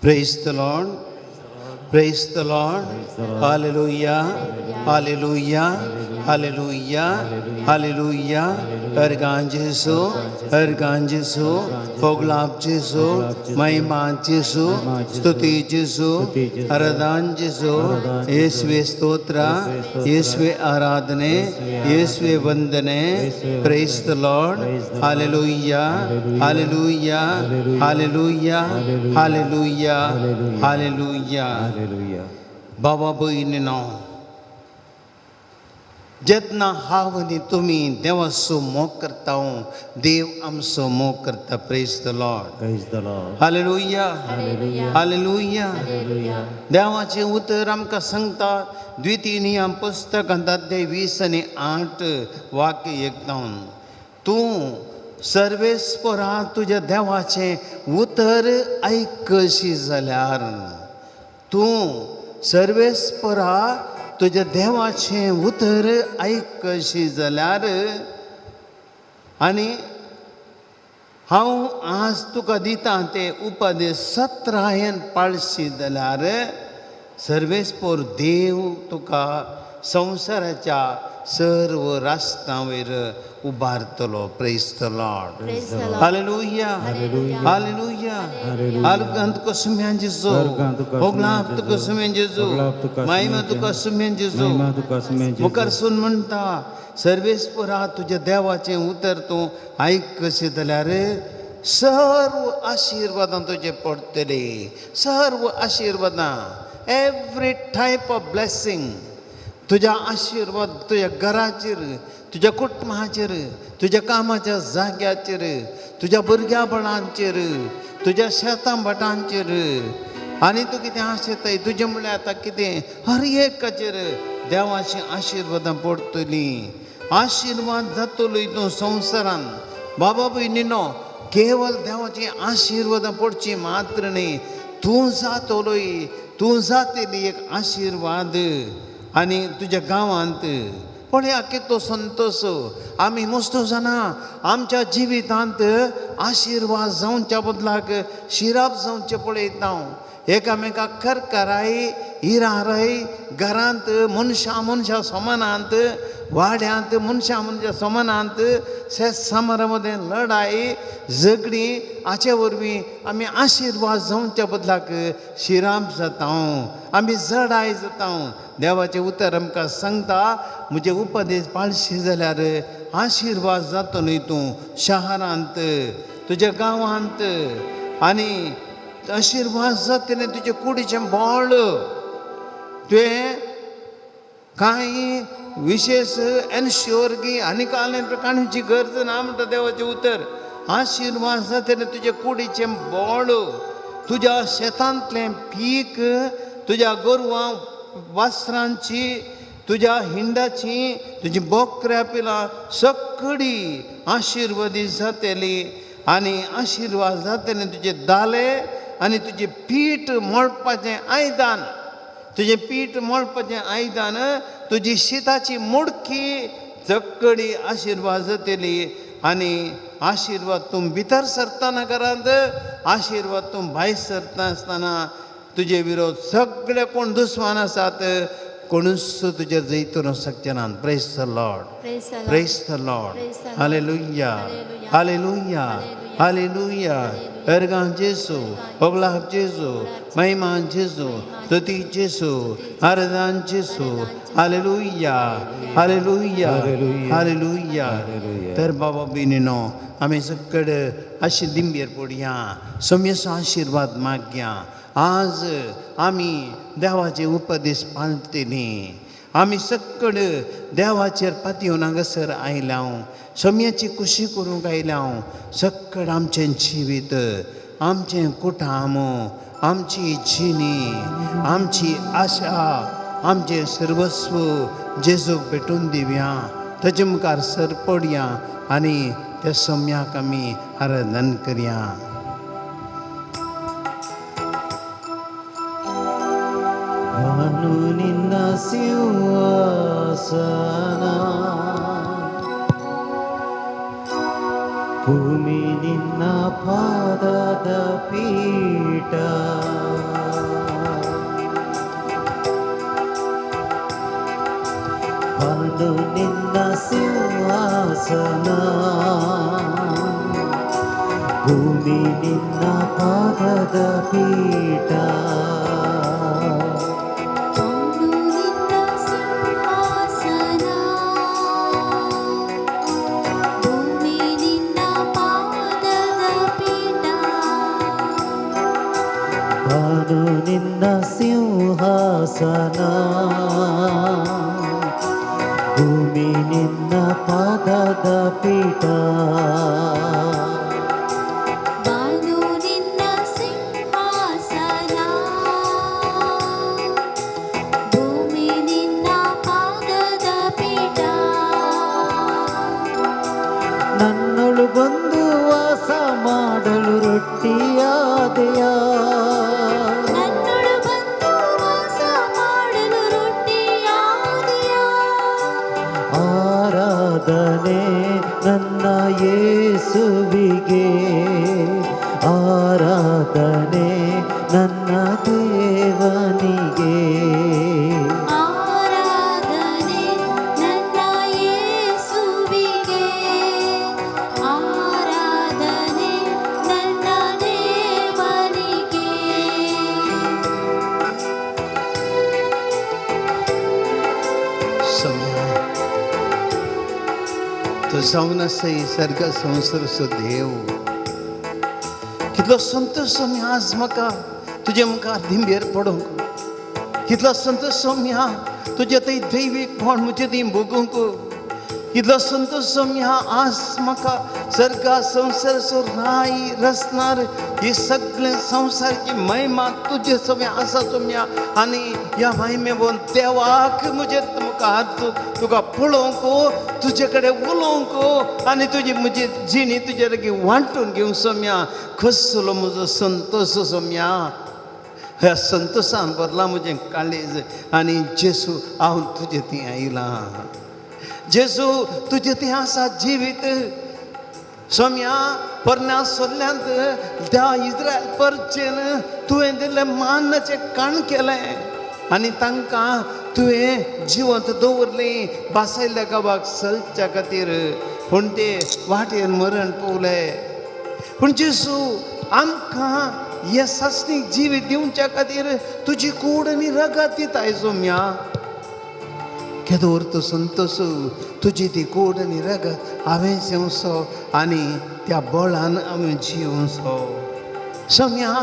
Praise the Lord. Praise the Lord. Hallelujah. Hallelujah. Hallelujah. Hallelujah. Erganjesu. Erganjesu. Poglapjesu. Maimanjesu. Stutijesu. Aradanjesu. Yeswe stotra. Yeswe aradhane. Yeswe vandane. Praise the Lord. Hallelujah. Hallelujah. Hallelujah. Hallelujah. Hallelujah. बाबा बहिणींनो, जेतना हावनी तुम्ही देवाचो मोग करता देव आमचो मोग करता. Praise the Lord. Hallelujah. Hallelujah. देवाचे उतर आमकां सांगता द्वितीय नियम पुस्तक 20:8 वाक्य एकदम. तूं सर्वेस्परा तुझ्या देवाचे उतर ऐकशी जाल्यार, तूं सर्वेस्परा तुझ्या देवाचे उतर ऐकशी जाल्यार, आनी हांव आज तुका दिता ते उपदेश सत्रायन पाळशी जाल्यार सर्वेस्पर देव तुका संवसाराच्या सर्व राष्ट्रां वयर उबारतलो. Praise the Lord. Hallelujah. Hallelujah. आलगंत तुका सुम्यान जेजू. होगलाप तुका सुम्यान जेजू. महिमा तुका सुम्यान जेजू. मुखार सून म्हणटा सर्वेस्परा तुझ्या देवाचें उतर तूं आयकशी जाल्यार सर्व आशिर्वादां तुजे पडटली. सर्व आशिर्वादां, एवरी टायप ऑफ ब्लेसिंग, तुझ्या आशिर्वाद तुझ्या घराचेर, तुझ्या कुटुंबाचेर, तुझ्या कामाच्या जाग्याचेर, तुझ्या भुरग्या बळांचेर, तुझ्या शेतां भटांचेर, आनी तूं कितें आशेताय तुजें म्हळ्यार आतां कितें हर एकाचेर देवाची आशिर्वादां पडटली. आशिर्वाद जातलो हितून संवसारान. बाबा भयणीनो, केवळ देवाची आशिर्वादां पडची मात्र न्ही, तूं जातलोय, तूं जातली एक आशिर्वाद. आनी तुज्या गांवांत पळया कितलो संतोश. आमी मस्तो जाणां आमच्या जिवितांत आशिर्वाद जावच्या बदलाक शिराप जावचे पळयता. एकामेकाक करकराय हिराराय घरांत मनशां समानांत, वाड्यांत मनशां समानांत, शेत सामारा मदें लढाई झगडी हाचे वरवीं आमी आशिर्वाद जावच्या बदलाक शिराप जाता, आमी जडाय जाता. देवाचें उतर आमकां सांगता म्हजे उपदेश पाळशी जाल्यार आशिर्वाद जातो न्ही तूं शारांत, तुज्या गांवांत, आनी आशिर्वाद जातलें तुजे कुडीचें बोळ. तुवें कांय विशेष एनश्योर की आनी कालें काडूची गरज ना म्हणटा देवाचें उतर. आशिर्वाद जातलें तुजे कुडीचें बोळ, तुज्या शेतांतलें पीक, तुज्या गोरवां वासरांची, तुज्या हिंडाची, तुजी बोकऱ्या पिलां सगळी आशिर्वादी जातली. आनी आशिर्वाद जातलें तुजे दाले आनी तुजें पीठ मळपाचें आयदान, तुजें पीठ मळपाचें आयदान, तुजी शीताची मुडकी सगळी आशिर्वाद जातली. आनी आशिर्वाद तूं भितर सरतना घरांत, आशिर्वाद तूं भायर सरता आसतना तुजे विरोध सगळे कोण दुस्मान आसात कोणूच तुजेर जैतून शकचे ना. Praise the Lord. Praise the Lord. Hallelujah. Hallelujah. Hallelujah. एरगां जेसू, ओगलाप जेसू, महिमान जेसू, स्तुती जेसू, आराधना जेसू. हालेलुया. हालेलुया. हालेलुया. तर बाबा भयणीनो, आमी सगळे अशी दिंबेर पडया, सोम्येचो आशिर्वाद मागया. आज आमी देवाचे उपदेश पाळटली. आमी सगळे देवाचेर पातयेवन हांगासर आयल्या, सोम्याची खुशी करूंक आयल्या. सगळें आमचें जिवीत, आमचें कुटाम, आमची जिणी, आमची आशा, आमचें सर्वस्व जेजूक भेटून दिवया. ताचे मुखार सर पडया आनी त्या सोम्याक आमी आराधन करया. ನಿನ್ನ ಸಿಂಹಾಸನ ಭೂಮಿ ನಿನ್ನ ಪಾದದ ಪೀಠ. ಬಾನು ನಿನ್ನ ಸಿಂಹಾಸನ, ಭೂಮಿ ನಿನ್ನ ಪಾದದ ಪೀಠ. ಬಾನು ನಿನ್ನ ಸಿಂಹಾಸನ, ಭೂಮಿ ನಿನ್ನ ಪಾದದ ಪೀಠ. ಬಾನು ನಿನ್ನ ಸಿಂಹಾಸನ, ಭೂಮಿ ನಿನ್ನ ಪಾದದ ಪೀಠ. ನನ್ನೊಳು ಬಂದು ವಾಸ ಮಾಡಲು ರೊಟ್ಟಿಯಾದೆಯ, ನನ್ನೊಳು ಬಂದು ವಾಸ ಮಾಡಲು ರೊಟ್ಟಿಯಾದೆಯ. ಆರಾಧನೆ ನನ್ನ ಯೇಸುವಿಗೆ, ಆರಾಧನೆ ನನ್ನ ದೇವನಿಗೆ. ಆರಾಧನೆ ನನ್ನ ಯೇಸುವಿಗೆ, ಆರಾಧನೆ ನನ್ನ ದೇವನಿಗೆ. समय तो जाऊन असं सर्ग संसार सो देव कितलो संतोष मी आज म्हाका तुजे मुखार धिंबेर पडूंक, कितलो संतोष मी तुजे थंय दैवीकपण म्हजे थंय भोगूंक, कितलो संतोष मी आज म्हाका सर्गा संसार सो राई रचणार हे सगळे संसाराची महिमा तुजे सगळे आसा सोम्या. आनी ह्या महिमे बोन देवाक म्हजे मुखार तुका पळोवंक, तुजे कडेन उलोवंक आनी तुजी म्हजी जिणी तुजे लागीं वांटून घेवंक सोम्या. कसलो म्हजो संतोष सोम्या. ह्या संतोषान भरला म्हजें काळीज. आनी जेसू हांव तुजे थंय आयलां. जेसू तुजे थंय आसा जिवीत. सोम्या परण्या सोल्ल्यांत त्या इस्रायल परचेन तुवें दिल्लें मानाचें काण केलें आनी तांकां तुवें जिवंत दवरलीं बासायल्ल्या गांवाक चलच्या खातीर. पूण ते वाटेर मरण पावलें. पूण जेसू आमकां हे सासणीक जिवीत दिवच्या खातीर तुजी कूड आनी रगत दिताय सोम्या. केदो अर्थ संतोष तुजी ती कूड आनी रगत हांवें जेवसो आनी त्या बळान हांवें जिवसो. सोम्या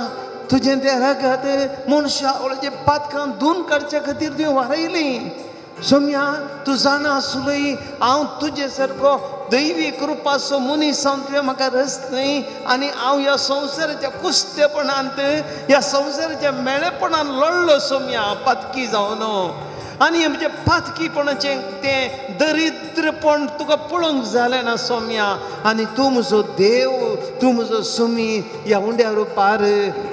तुजें तें रगत मनशावळ्याचे पातकां धुवन काडच्या खातीर तुवें वारयलीं. सोम्या तूं जाणा आसुलूय हांव तुजे सारको दैवी कृपाचो मनीस हांव तुवें म्हाका रस न्हय. आनी हांव ह्या संवसाराच्या कुस्तेपणांत ह्या संवसाराच्या मेळेपणान लडलो सोम्या, पातकी जावन. आनी म्हणजे पातकीपणाचें तें दरिद्रपण तुका पळोवंक जालें ना सोम्या. आनी तूं म्हजो देव, तूं म्हजो सुमी ह्या उंड्या रुपार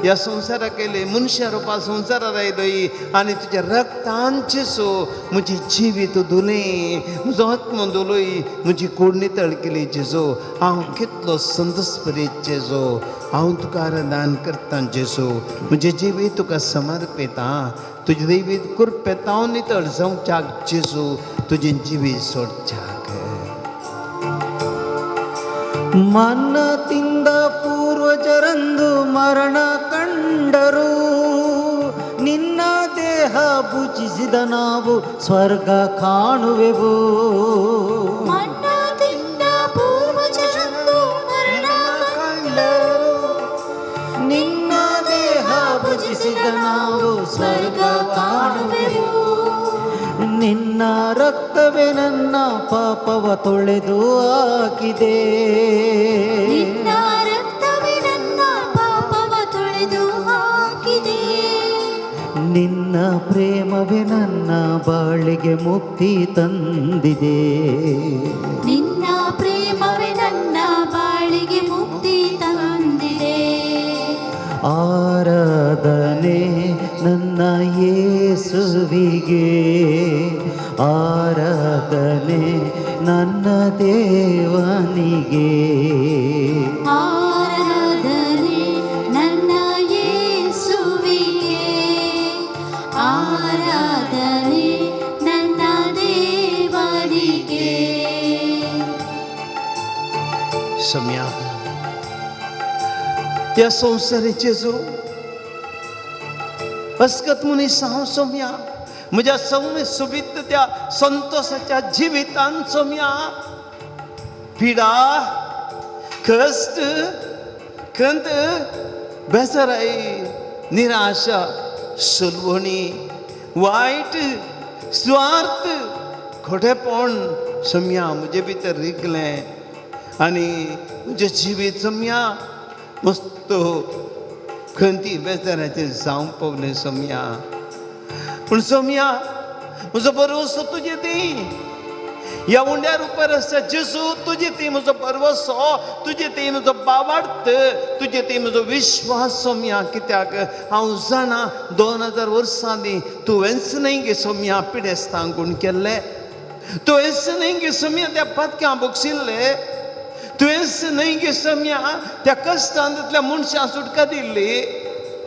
ह्या संवसाराक येयले, मनशा रुपार संवसारार आयलोय. आनी तुज्या रक्तांचे सो म्हजी जिवीत धुलें, म्हजो आत्म धुलोय, म्हजी कूड नितळ केली. जेजो हांव कितलो संतस्परीत जेजो. हांव तुका आराधन करता जेजो. म्हजें जिवीत तुका समर्पिता. तुजे दैवीत कृपेत हांव नितळ जावच्याक जेजू, तुजें जिवीत सोडच्याक. ಮನ್ನತಿಂದ ಪೂರ್ವಜರಂದು ಮರಣ ಕಂಡರು, ನಿನ್ನ ದೇಹ ಭುಜಿಸಿದ ನಾವು ಸ್ವರ್ಗ ಕಾಣುವೆವು. ಮನ್ನತಿಂದ ಪೂರ್ವಜರಂದು ಮರಣ ಕಂಡರು, ನಿನ್ನ ದೇಹ ಭುಜಿಸಿದ ನಾವು ಸ್ವರ್ಗ ಕಾಣುವೆವು. ನಿನ್ನ ರಕ್ತವೇ ನನ್ನ ಪಾಪವ ತೊಳೆದು ಹಾಕಿದೆ, ನಿನ್ನ ರಕ್ತವೇ ನನ್ನ ಪಾಪವ ತೊಳೆದು ಹಾಕಿದೆ. ನಿನ್ನ ಪ್ರೇಮವೇ ನನ್ನ ಬಾಳಿಗೆ ಮುಕ್ತಿ ತಂದಿದೆ. ನಿನ್ನ ಪ್ರೇಮವೇ ನನ್ನ ಬಾಳಿಗೆ ಮುಕ್ತಿ ತಂದಿದೆ. ಆರಾಧನೆ ನನ್ನ ಯೇಸುವಿಗೆ, ಆರಾಧನೆ ನನ್ನ ದೇವನಿಗೆ. ಆರಾಧನೆ ನನ್ನ ಯೇಸುವಿಗೆ, ಆರಾಧನೆ ನನ್ನ ದೇವನಿಗೆ. सम्या या संसाराचे अस्कत मुनी सांग सोम्या म्हज्या सौम्य सुबीत त्या संतोषाच्या जिवितान सोम्या पिडा कष्ट खंत बेजाराई निराशा सुलवणी वाईट स्वार्थ खोटेपण सोम्या म्हजे भितर रिगलें आनी म्हजें जिवीत सोम्या मस्त खंती बेजाराचेर जावंक पावलें सोम्या. पूण सोम्या म्हजो भरवसो तुजे ती ह्या उंड्या रुपार आसा जेजू तुजे ती म्हजो भरवसो, तुजे ती म्हजो बावार्थ, तुजे ती म्हजो विश्वास सोम्या. कित्याक हांव जाणा 2000 वर्सां आदीं तुवेंच न्हय गे सोम्या पिडेस्तां गूण केल्ले, तुवेंच न्हय गे सोम्या त्या पातकां बक्षिल्ले, तुवेंच न्हय गे सोम्या त्या कश्टांतल्या मनशां सुटका दिल्ली,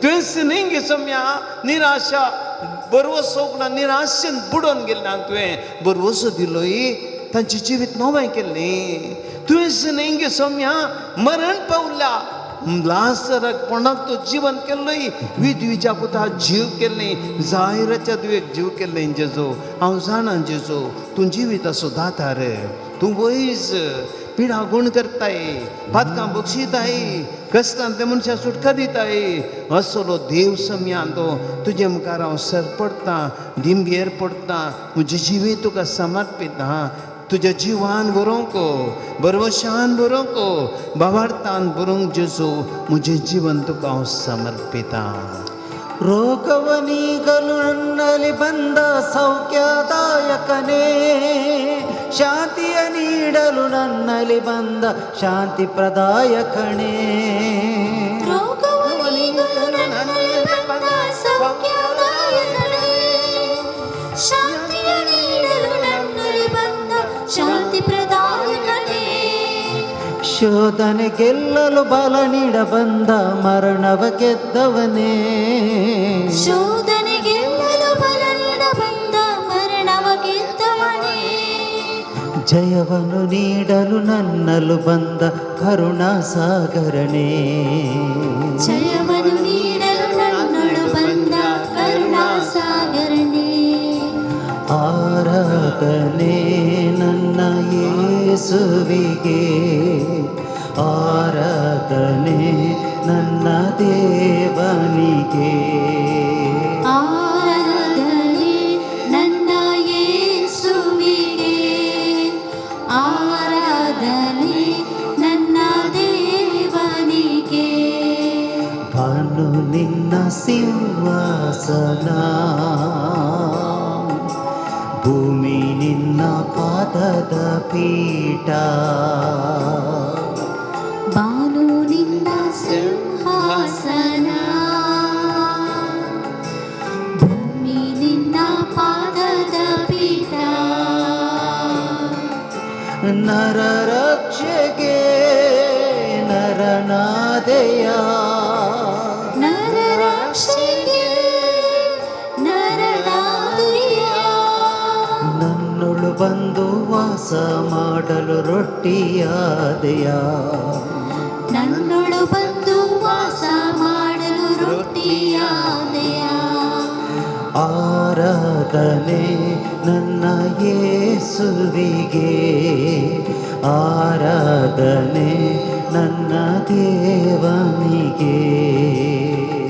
तुवेंच न्हय गे सोम्या निराशा बरवसोक ना निराशेन बुडोवन गेल्ल्यान तुवें बरवसो दिलोय, तांचें जिवीत नवें केल्लें. तुवेंच न्हय गे सोम्या मरण पावल्या लासराक कोणाक तो जिवन केल्लोय, विधवीच्या पुता जीव केल्लें, जायराच्या दुवेक जीव केल्लें. जेजो हांव जाणा जेजो तूं जिवितां सुदारता रे, तूं वयस पिडा गुण करताय, पातकां बक्षिताय, कश्टांत त्या मनशाक सुटका दिताय. असलो देव सोम्या तो तुजे मुखार हांव सरपडटा, दिंबेर पडटा, म्हजें जिवीत तुका समर्पिता. तुज्या जिवान बरोवंक, बरवशान बरोवंक, बावार्थान बरोवंक जेजू म्हजें जिवन तुका हांव समर्पिता. ರೋಗವನಿಗಲು ನನ್ನಲ್ಲಿ ಬಂದ ಸೌಖ್ಯದಾಯಕನೇ, ಶಾಂತಿಯ ನೀಡಲು ನನ್ನಲ್ಲಿ ಬಂದ ಶಾಂತಿ ಪ್ರದಾಯಕನೇ. ರೋಗವನಿಗಲು ನನ್ನಲ್ಲಿ ಬಂದ ಸೌಖ್ಯದಾಯಕನೇ, ಶಾಂತಿಯ ನೀಡಲು ನನ್ನಲ್ಲಿ ಬಂದ ಶಾಂತಿ ಪ್ರದಾಯಕನೇ. ಶೋಧನೆ ಗೆಲ್ಲಲು ಬಲ ನೀಡ ಬಂದ ಮರಣವ ಗೆದ್ದವನೇ, ಶೋಧನೆ ಗೆಲ್ಲಲು ಬಲ ನೀಡ ಬಂದ ಮರಣವ ಗೆದ್ದವನೇ. ಜಯವನ್ನು ನೀಡಲು ನನ್ನಲು ಬಂದ ಕರುಣಾ ಸಾಗರನೇ, ಜಯವನ್ನು ನೀಡಲು ನನ್ನಳು ಬಂದ ಕರುಣಾ ಸಾಗರನೇ. ಆರಾಧನೆ ನನ್ನ ಯೇಸುವಿಗೆ, ಆರಾಧನೆ ನನ್ನ ದೇವನಿಗೆ. ಆರಾಧನೆ ನನ್ನ ಯೇಸುವಿಗೆ, ಆರಾಧನೆ ನನ್ನ ದೇವನಿಗೆ. ಭಾನು ನಿನ್ನ ಸಿಂಹಾಸನ, ಭೂಮಿ ನಿನ್ನ ಪಾದದ ಪೀಠ. ಬಾನು ನಿನ್ನ ಸಿಂಹಾಸನ, ಭೂಮಿ ನಿನ್ನ ಪಾದದ ಪೀಠ. ನರ ರಕ್ಷೆಗೆ ನರನಾದೆಯ, ನರ ರಕ್ಷೆಗೆ ನರನಾದೆಯ. ನನ್ನೊಳು ಬಂದು ವಾಸ ಮಾಡಲು ರೊಟ್ಟಿಯಾದೆಯ, ನನ್ನೊಳು ಬಂದು ವಾಸ ಮಾಡಲು ರೊಟ್ಟಿಯಾದೆಯ. ಆರಾಧನೆ ನನ್ನ ಯೇಸುವಿಗೆ, ಆರಾಧನೆ ನನ್ನ ದೇವನಿಗೆ.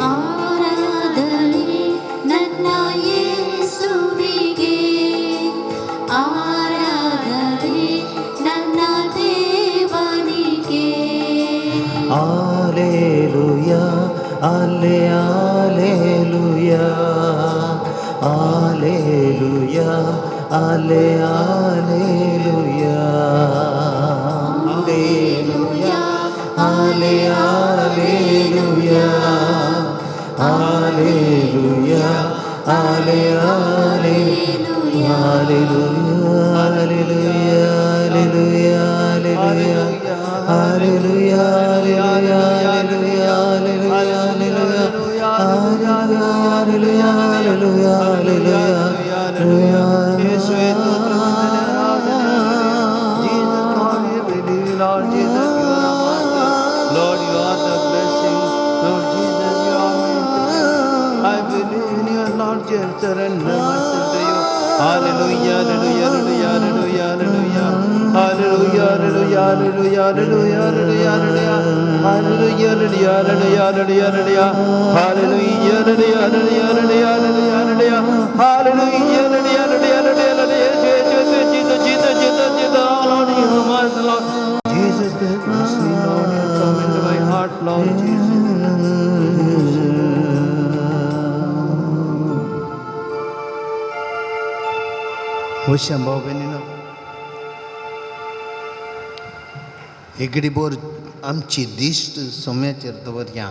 ಆರಾಧನೆ ನನ್ನ ಯೇಸುವಿಗೆ, ಆರಾಧನೆ ನನ್ನ ದೇವನಿಗೆ. Alleluia, alle alleluia, alleluia, alle alleluia, alleluia, alle alleluia, alleluia, alle alleluia, alleluia, alleluia, alleluia. Hallelujah hallelujah hallelujah hallelujah hallelujah hallelujah hallelujah യേശുവേ സ്തോത്രം തന്നെ ആരാധന. Jesus, Lord, we believe you, Lord Jesus, you are our master. Lord, you are the blessing. Lord Jesus, you are my I believe in you, Lord Jesus, surrender myself to you. Hallelujah, hallelujah, hallelujah, hallelujah, hallelujah. Hallelujah, hallelujah, hallelujah, hallelujah, hallelujah, hallelujah. Hallelujah, hallelujah, hallelujah, hallelujah, hallelujah. Hallelujah, hallelujah, hallelujah, hallelujah, hallelujah, hallelujah. Hallelujah, hallelujah, hallelujah, hallelujah. Jesus, Jesus, Jesus, Jesus, Lord, you are my Lord. Jesus, that mercy, Lord, you come into my heart, Lord Jesus. होशा भाऊ बहिणीनं एगडी bore आमची दिश्ट सोम्याचेर दवरया.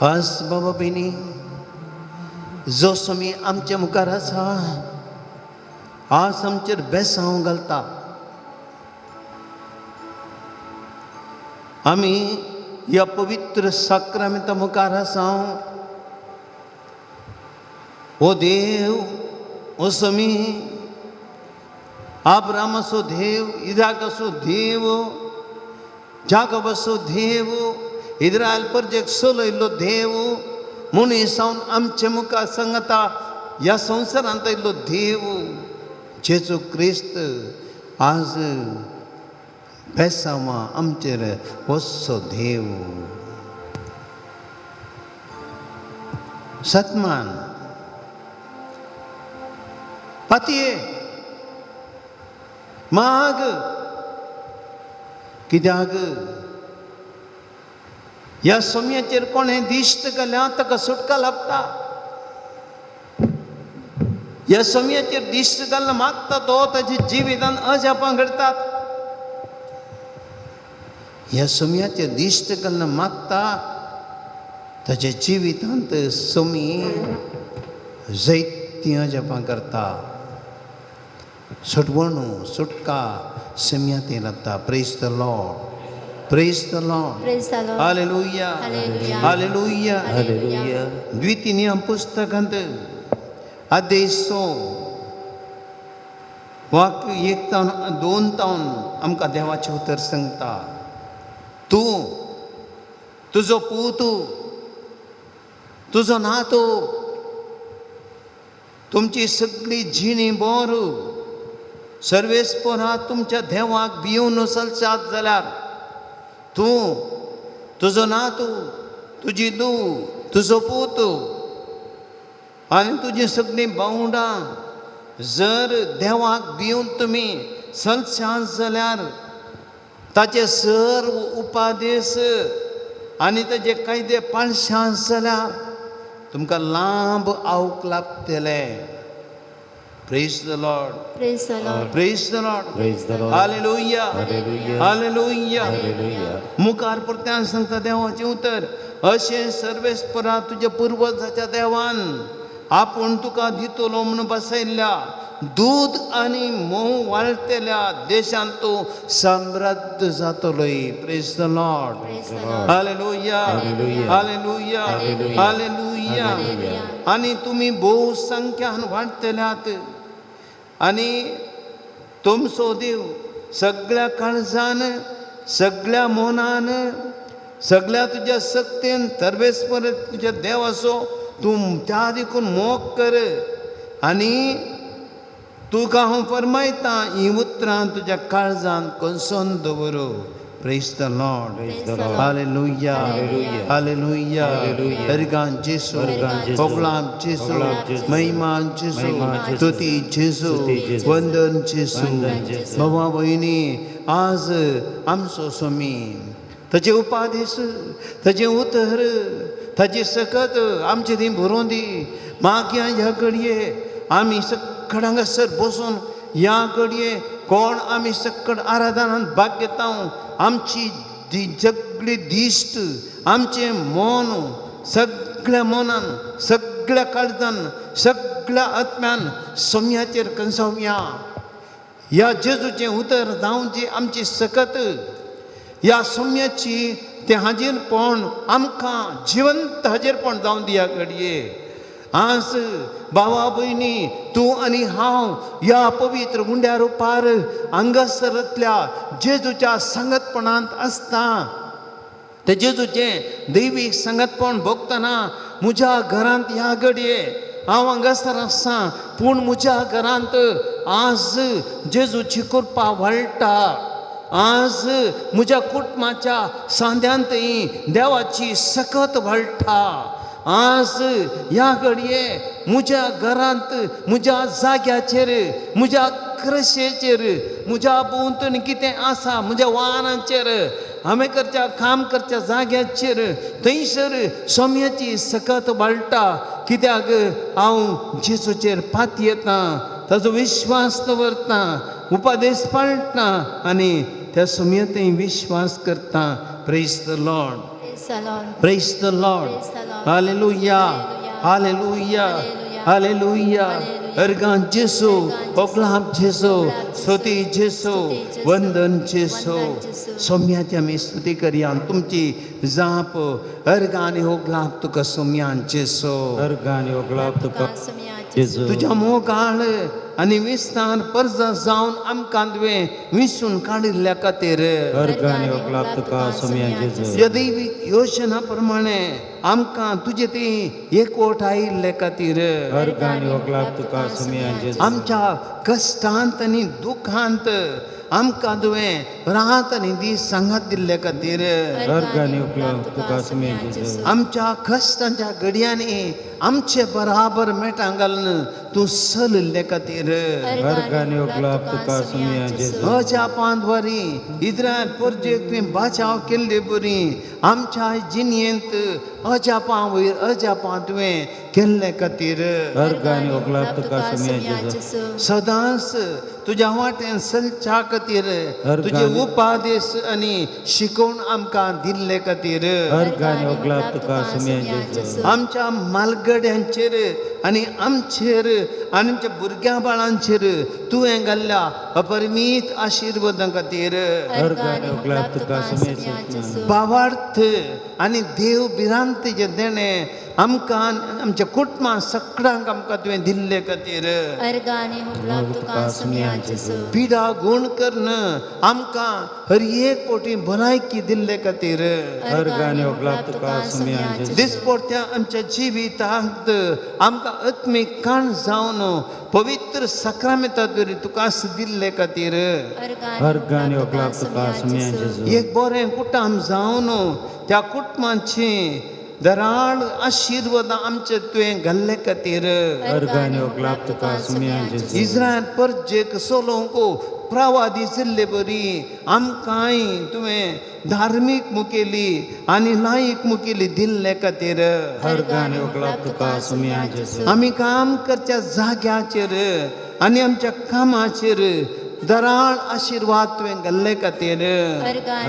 आज बाबा बहिणी जो सोमी आमच्या मुखार आसा आज आमचेर बेसांव घालता. आमी ह्या पवित्र साक्रामेंता मुखार आसा. ओ देव, ओ समी आब्रामाचो देव, इजाकाचो देव, जाकोबाचो देव, इस्रायल परजेक चलयल्लो देव, मनीसावन आमचे मुखार सांगता ह्या संवसारांत आयिल्लो देव जेजू क्रिस्त आज बेसांवां आमचेर वचचो देव. सतमान पातये माग कित्याक ह्या सोम्याचेर कोणें दिश्ट घाल्या ताका सुटका लाभता. ह्या सोम्याचेर दिश्ट घालून मागता तो ताचें जिवितान अजापां घडतात. ह्या सोम्याचेर दिश्ट घालून मागता ताच्या जिवितांत सोमी जायतीं अजापां करता. सुटवणू सुटका सोम्याचेर जाता. Praise the Lord, praise the Lord, Praise the Lord. Hallelujah, Hallelujah. Hallelujah. Hallelujah. द्वितीय पुस्तकांत अध्याय 6 वाक्य 1 तावन 2 तावन आमकां देवाचें उतर सांगता. तूं तुजो पूत, तुजो नातो, तुमची सगळी जिणी बोर सर्वेस्परां तुमच्या देवाक भिवून चलशात जाल्यार तूं, तुजो नातू, तुजी धूव, तुजो पूत आनी तुजी सगळीं भावंडां जर देवाक भिवून तुमी चलशात जाल्यार ताचे सर्व उपादेश आनी ताचे कायदे पाळशात जाल्यार तुमकां लांब आऊक लाभतले. Praise the Lord, Praise the Lord. Praise the Lord, Praise the Lord. Hallelujah, Hallelujah. Hallelujah. Hallelujah. मुखार परत्यान सांगता देवाचें उतर. अशें सर्वेस्परा तुज्या पुर्वजाच्या देवान आपूण तुका दितलो म्हूण बसयल्ल्या दूद आनी मोव वाळटल्या देशांत तूं समृद्ध जातलोय. Praise the Lord, Praise the Lord. Hallelujah, Hallelujah. Hallelujah, Hallelujah. Hallelujah. Hallelujah. आनी तुमी बहुसंख्यान वाडटल्यात आनी तुमचो देव सगळ्या काळजान, सगळ्या मोनान, सगळ्या तुज्या शक्तीन सर्वेस्पर तुज्या देवाचो तूं त्या देखून मोग कर. आनी तुका हांव फरमायता ही उतरां तुज्या काळजान कसोन दवर. Praise the Lord, Praise the Lord. Hallelujah, Hallelujah. Hallelujah. Hallelujah. Organ जेसू, organ जेसू, पगलाम जेसू, पगलाम जेसू, महिमा जेसू, महिमा जेसू, स्तुती जेसू, स्तुती जेसू, वंदन जेसू. वंदन जेसू. भावा भयणी आज आमचो सोमी ताचे उपादेश, ताचे उतर, ताची सकत आमचे थंय बरोवन दी. मागया ह्या घडये आमी सक्कड हांगासर बसून ह्या घडये कोण आमी सक्कड आराधनांत भाग घेता आमची सगळी दिश्ट, आमचें मन सगळ्या मनान, सगळ्या काळजान, सगळ्या आत्म्यान सोम्याचेर कंसावया. या जेजूचे उतर जावन जी आमची सकत या सौम्याची ते हाजेर पण आमकां जिवंत हाजेर पण जावन दिया घडये आज भावा भयणी तूं आनी हांव या पवित्र गुंड्या रुपार हांगासरांतल्या जेजूच्या संगतपणांत आसता ते जेजूचें दैवीक संगतपण भोगतना म्हज्या घरांत ह्या घडये हांव हांगासर आसा पूण म्हज्या घरांत आज जेजूची कृपा वाळटा आज म्हज्या कुटुंबाच्या सांद्यांतय देवाची सकत वाळटा आज ह्या घडये म्हज्या घरांत म्हज्या जाग्याचेर म्हज्या क्रशेचेर म्हज्या भोंवतणी कितें आसा म्हज्या वाहनांचेर हांवें करच्या काम करच्या जाग्याचेर थंयसर सोम्याची सकत वाळटा कित्याक हांव जेजूचेर पात येता ताजो विश्वास दवरता उपादेश पाळटा आनी त्या सोम्यतेय विश्वास करता praise the Lord Praise the Lord. Hallelujah. Hallelujah. Hallelujah. अर्गान जेसो ओकलाम जेसो स्तुती जेसो वंदन जेसो सौम्याची आमी स्तुती करया तुमची जाप अर्गानी ओकलाप तुका सौम्यान जेसो अर्गानी ओगलाप तुका जेजू तुझ्या मोगाळ आनी विस्तार पर्ज जावन आमकां तुवें विसरून काडिल्ल्या खातीर अर्गानी ओगलाप तुका सोम्या जेजू या दैवीक योजना प्रमाणे आमकां तुजे ती एकवट आयिल्ले खातीर अर्गानी ओगलाप तुका सोम्या जेजू आमच्या कश्टांत आनी दुखांत आमकां तुवें रात आनी दीस सांगात दिल्ले खातीर अर्गानी ओगलाप तुका सोम्या जेजू आमच्या कश्टांच्या घडयांनी आमचे बराबर मेटां घालून तूं चलिल्ले खातीर अर्गानी ओगलाप तुका सोम्या जेजू अजापांत बरी इस्रायल परजेक तुवें बाचाव केल्ले बरी आमच्या जिणयेंत अजापां वयर अजापां तुवें केल्ले खातीर अर्गानी ओगलाप तुका सोम्या जेजू सदांच तुज्या वाटेन चलच्या खातीर तुजे उपादेश आनी शिकोवन आमकां दिल्ले खातीर अर्गानी ओगलाप तुका सोम्या जेजू आमच्या मालगड्यांचेर आनी आमचेर आनी आमच्या भुरग्यां बाळांचेर तुवें घाल्ल्या अपरिमीत आशिर्वादां खातीर अर्गानी ओगलाप तुका सोम्या जेजू भावार्थ आनी देव भिरांत जे देणें आमकां आमच्या कुटुंबां सगळ्यांक आमकां तुवें दिल्ले खातीर अर्गानी ओगलाप तुका सोम्या जेजू पिडा गूण कर्ण आमकां हर एक कोटी भलायकी दिल्ले खातीर अर्गानी ओगलाप तुका सोम्या जेजू दिसपट्ट्या आमच्या जिवितांत आमकां आत्मीक काण जावन पवित्र सक्रामेंताद्वारे तुका दिल्ले खातीर अर्गानी ओगलाप तुका सोम्या जेजू एक बरें कुटुंब जावन त्या कुटुंबाची दराड आशिर्वाद आमचे तुवें घाल्ले खातीर अर्गानी ओगलाप तुका सोम्या जेजू इस्रायल परजेक सोलोवंक प्रवादी जिल्ले बरी आमकांय तुवें धार्मीक मुखेली आनी लायक मुखेली दिल्ले खातीर अर्गानी ओगलाप तुका सोम्या जेजू आमी काम करच्या जाग्याचेर आनी आमच्या कामाचेर दराळ आशिर्वाद तुवें घाल्ले खातीर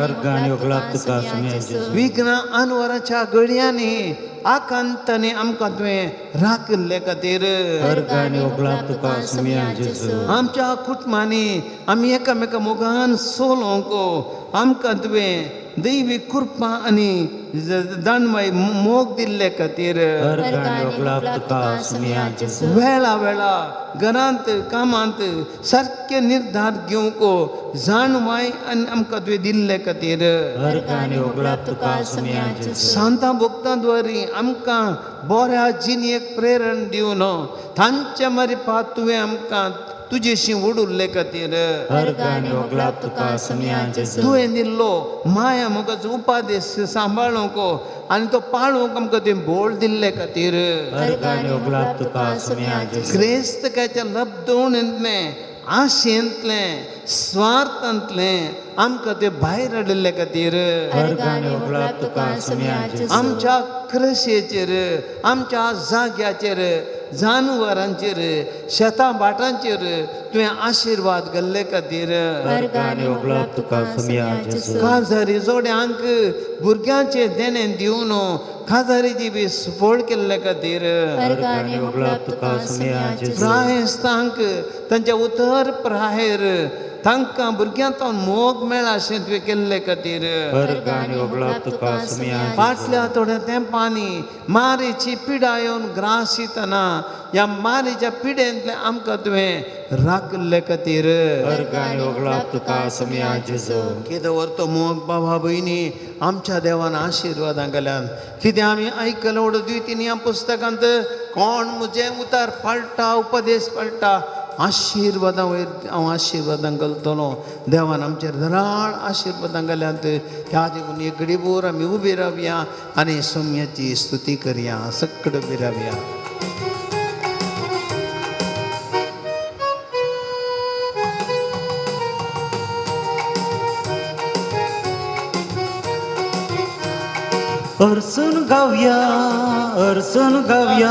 अर्गानी ओगलाप तुका सोम्या जेजू विघ्न अनवराच्या घडयांनी आकांतांनी आमकां तुवें राखले खातीर अर्गानी ओगलाप तुका सोम्या जेजू आमच्या कुटुंबांनी आमी एकामेका मोगान सोलोवंक आमकां तुवें दैवीक कृपा आनी दानवाय मोग दिल्ले खातीर अर्गानी ओगलाप तुका सोम्या जेजू वेळा वेळा घरांत कामांत सारके निर्धार घेवंक जाणवाय आनी आमकां तुवें दिल्ले खातीर अर्गानी ओगलाप तुका सोम्या जेजू सांतां भक्तांद्वारे आमकां बऱ्या जिणेक प्रेरण दिवन तांच्या मार्फत तुवें आमकां तुजेशी ओडुल्ले खातीर अर्गानी ओगलाप तुका सोम्या जेजू तुवें दिल्लो माया मोगाचो उपादेश सांबाळूंक आनी तो पाळूंक आमकां तुवें बोळ दिल्ले खातीर अर्गानी ओगलाप तुका सोम्या जेजू क्रिस्तकाच्या लब्धवणेंतलें आशेंतलें स्वार्थांतलें आमकां ते भायर हाडिल्ले खातीर वर्गाने उगलाप तुका सुम्या जेजू आमच्या क्रशेचेर आमच्या जाग्याचेर जानवरांचेर शेतां बाटांचेर तुवें आशिर्वाद घाल्ले खातीर वर्गाने उगलाप तुका सुम्या जेजू काजारी जोड्यांक भुरग्यांचे देणे दिवन काजारीची बी सुफोळ केल्ले खातीर वर्गाने उगलाप तुका सुम्या जेजू प्रायस्तांक तांच्या उतर प्रायर तांकां भुरग्यांचो मोग मेळ्ळा अशें तुवें केल्ले खातीर वर्गाने उगलाप तुका सुम्या फाटल्या थोड्या तेंपांनी मारेची पिडा येवन ग्रासितना ह्या मारेच्या पिडेंतले आमकां तुवें राखले खातीर वर्गाने उगलाप तुका सुम्या जेजू कितें व्हरतो मोग बाबा भयणी आमच्या देवान आशिर्वादां गेल्यान कितें आमी आयकलां उडो द्वितीन ह्या पुस्तकांत कोण म्हजें उतार पाळटा उपदेश पाळटा आशिर्वादां वयर हांव आशिर्वादां घालतलो देवान आमचेर धराळ आशिर्वादां घाल्यांत ह्या देखून एक घडीभर आमी उबी रावया आनी सोम्याची स्तुती करया सगळे उबी रावया अर्सून गावया अर्सून गावया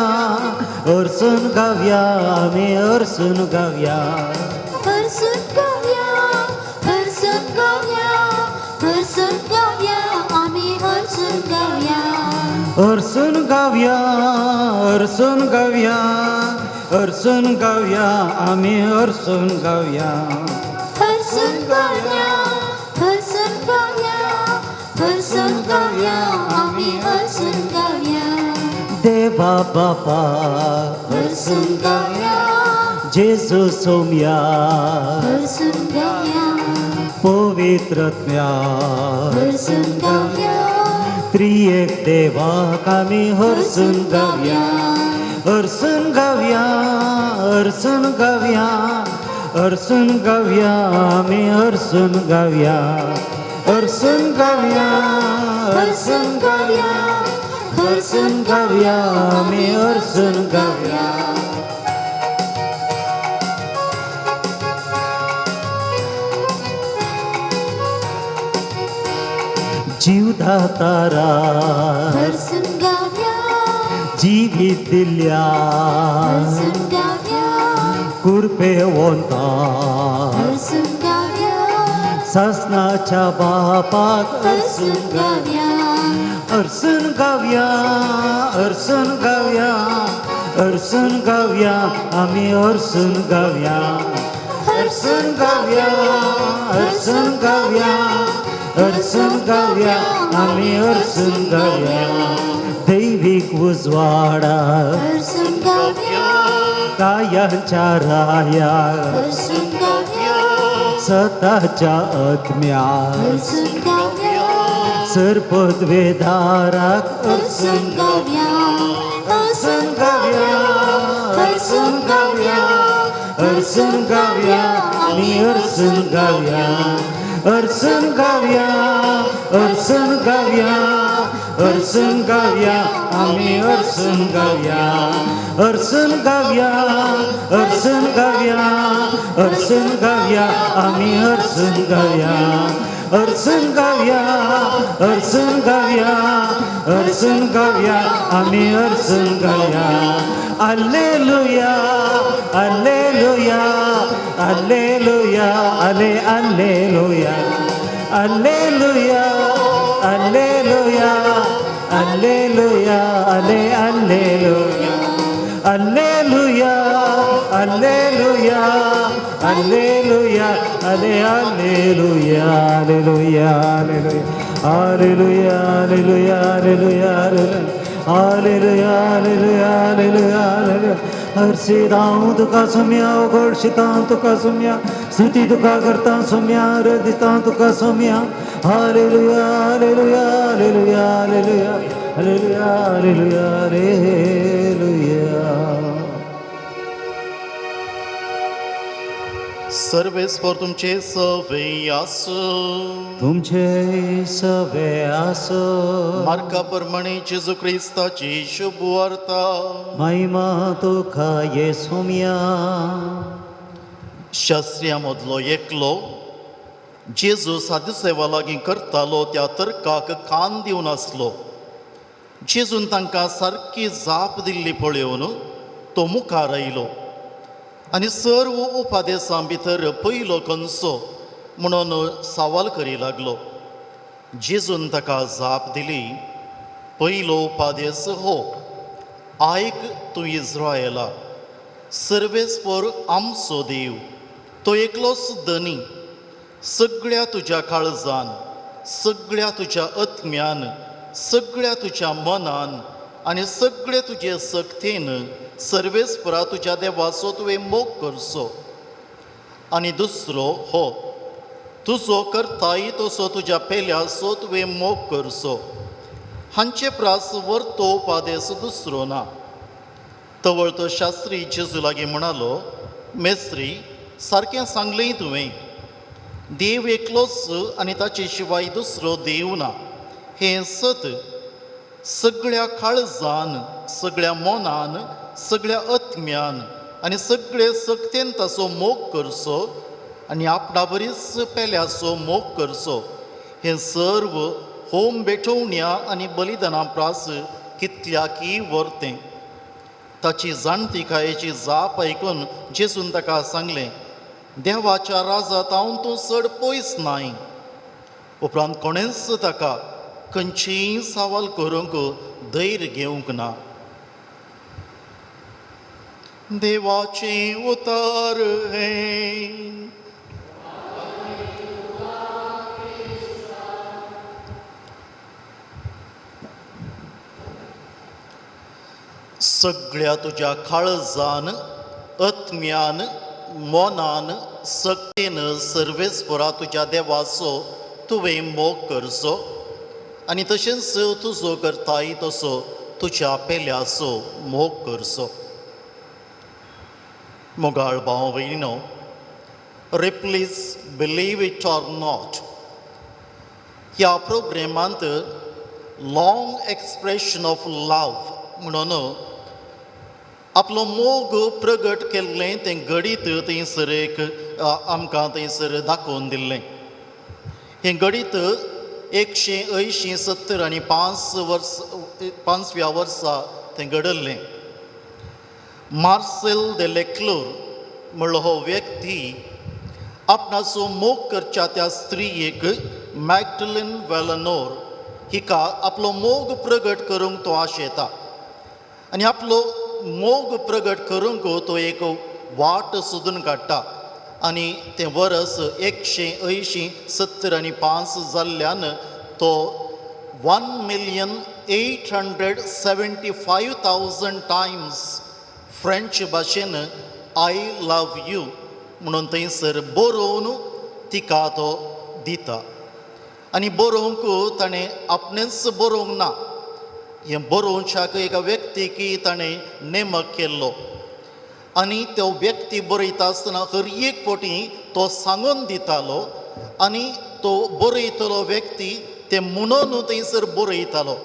अर्सून गावया आमी अर्सून गावया हरसून गावया हरसून गावया हरसून गावया आमी हरसून गावया अर्सून गावया अर्सून गावया अर्सून गावया आमी अर्सून गावया हरसून गावया हरसून गावया हरसून गावया आमी हरसून गावया देवा बापा हरसून गावया जेजू सोम्या हरसून गावया पवित्रत्म्या हरसून गावया त्रिएक देवाक आमी हरसून गावया अर्सून गावया अर्सून गावया अर्सून गावया आमी अर्सून गावया अर्सून गावया अर्सून गावया अर्सून गावया आमी अर्सून गावया जीवदातारा हरसून गावया जिवीत दिल्या हरसून गावया कुरपेवंता हरसून गावया सासनाच्या बापाक हरसून गावया अर्सून गावया अर्सून गावया अर्सून गावया आमी अर्सून गावया अर्सून गावया अर्सून गावया अर्सून गावया आमी अर्सून गावया दैवीक उजवाडा हरसून गावया कायांच्या राया हरसून गावया सताच्या आत्म्या हरसून गावया सर्पद्वेदाराक हरसून गावया हरसून गावया अर्सून गावया अर्सून गावया आमी अर्सून गावया अर्सून गावया अर्सून गावया अर्सून गावया आमी अर्सून गावया अर्सून गावया अर्सून गावया अर्सून गावया आमी अर्सून गावया अर्सून गावया अर्सून गावया अर्सून गावया आमी अर्सून गावया Alleluia, Alleluia, Alleluia, Ale, Alleluia, Alleluia, Alleluia, Alleluia, Ale, Alleluia, Alleluia, Alleluia, Alleluia, Ale, Alleluia, Alleluia, Alleluia, Alleluia, Alleluia, Alleluia, Alleluia. Alleluia, Alleluia, Alleluia, Alleluia. हर्षितां तुका सोम्या घोडशितां तुका सोम्या स्तुती तुका करता सोम्या रदितां तुका सोम्या hallelujah hallelujah hallelujah hallelujah hallelujah hallelujah hallelujah. सर्वेस्पर तुमचे सवे आसो तुमचे सवे आसो मार्का प्रमाणे जेजू क्रिस्ताची शुभ वार्ता महिमा तुका येसोम्या. शास्त्रियां मदलो एकलो जेजू सादुसेवा लागीं करतालो त्या तर्काक कान दिवन आसलो. जेजून तांकां सारकी जाप दिल्ली पळयोवन तो मुखार आयलो आनी सर्व उपादेसां भितर पयलो खंयचो म्हणून सवाल करी लागलो. जेजून ताका जाप दिली, पयलो उपादेस हो, आयक तूं इस्रायेला, सर्वेस्पर आमचो देव, तो एकलोच धनी, सगळ्या तुज्या काळजान, सगळ्या तुज्या आत्म्यान, सगळ्या तुज्या मनान आनी सगळे तुजे सक्तीन सर्वेस्परा तुज्या देवाचो तुवें मोग करचो. आनी दुसरो हो, तुजो करताय तसो तुज्या पेल्याचो तुवें मोग करचो. हांचे प्रास वर्तो उपादेस दुसरो ना. तवळ तो शास्त्री जेजू लागीं म्हणालो, मेस्त्री, सारकें सांगलें तुवें. देव एकलोच आनी ताचे शिवाय दुसरो देव ना हें सत. सगळ्या काळजान, सगळ्या मनान, सगळ्या आत्म्यान आनी सगळे सक्तीन ताचो मोग करचो आनी आपणा बरीच पेल्याचो मोग करचो. हें सर्व होम बेठोवण्या आनी बलिदाना प्रास कितल्याकी वर्तें. ताची जाणतिकायेची जाप आयकून जेजून ताका सांगलें, देवाच्या राजांत हांव तूं चड पयस नाय. उपरांत कोणेंच ताका खंयचीय सवाल करूंक धैर्य घेवंक ना. देवाचें उतर हें. सगळ्या तुज्या काळजान, आत्म्यान, मनान, सक्तीन सर्वेस्परा तुज्या देवाचो तुवें मोग करचो आनी तशेंच तुजो करताय तसो तुज्या पेल्याचो मोग करचो. मोगाळ भाव भयणीनो, please believe it or not ह्या प्रोग्रेमांत लाँग एक्सप्रेशन ऑफ लव म्हणून आपलो मोग प्रगट केल्लें तें घडीत थंयसर एक आमकां थंयसर दाखोवन दिल्लें. हें घडीत 180, 70 आनी 5व्या वर्सा तें घडल्लें. मार्सेल दे लेक्लूर म्हणलो हो व्यक्ती आपणाचो मोग करच्या त्या स्त्रीयेक मॅग्डलिन वेलनोर हिका आपलो मोग प्रगट करूंक तो आशेता आनी आपलो मोग प्रगट करूंक तो एक वाट सोदून काडटा. आनी तें वर्स 180, 70 आनी 5 जाल्ल्यान तो 1,875,000 टायम्स फ्रेंच भाशेन आय लव यू म्हणून थंयसर बरोवन तिका तो दिता. आनी बरोवंक ताणें आपणेच बरोवंक ना, हें बरोवच्याक एका व्यक्तीक ताणें नेमक केल्लो आनी तो व्यक्ती बरयता आसतना हर एक फावटी तो सांगून दितालो आनी तो बरयतलो व्यक्ती तें म्हणून थंयसर बरयतालो.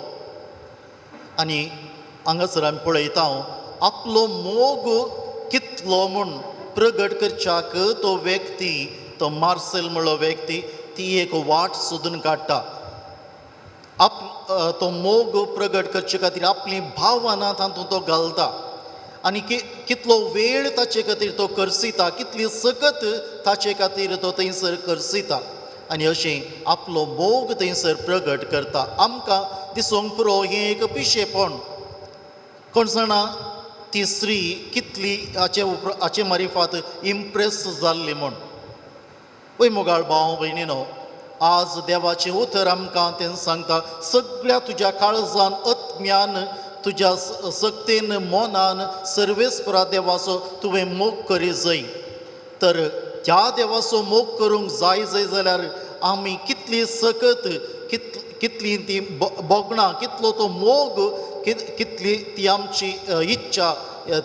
आनी हांगासर आमी पळयता आपलो मोग कितलो म्हूण प्रगट करच्याक तो व्यक्ती, तो मार्सेल म्हणलो व्यक्ती, ती एक वाट सोदून काडटा. तो मोग प्रगट करचे खातीर आपली भावना तातूंत तो घालता आनी कितलो वेळ ताचे खातीर तो करसिता, कितली सकत ताचे खातीर तो थंयसर करसिता आनी अशें आपलो मोग थंयसर प्रगट करता. आमकां दिसूंक पुरो हें एक पिशेपण. कोण जाणा ती स्त्री कितली हाचे मारिफात इम्प्रेस जाल्ली म्हूण. पळय मोगाळ भाव भयणीनो, आज देवाचें उतर आमकां तें सांगता, सगळ्या तुज्या काळजान, आत्म्यान, तुज्या सक्तीन, मनान सर्वेस्परा देवाचो तुवें मोग करी जय. तर त्या देवाचो मोग करूंक जाय जाल्यार आमी कितली सकत, कितली ती बोगणां, कितलो तो मोग, कितली ती आमची इच्छा,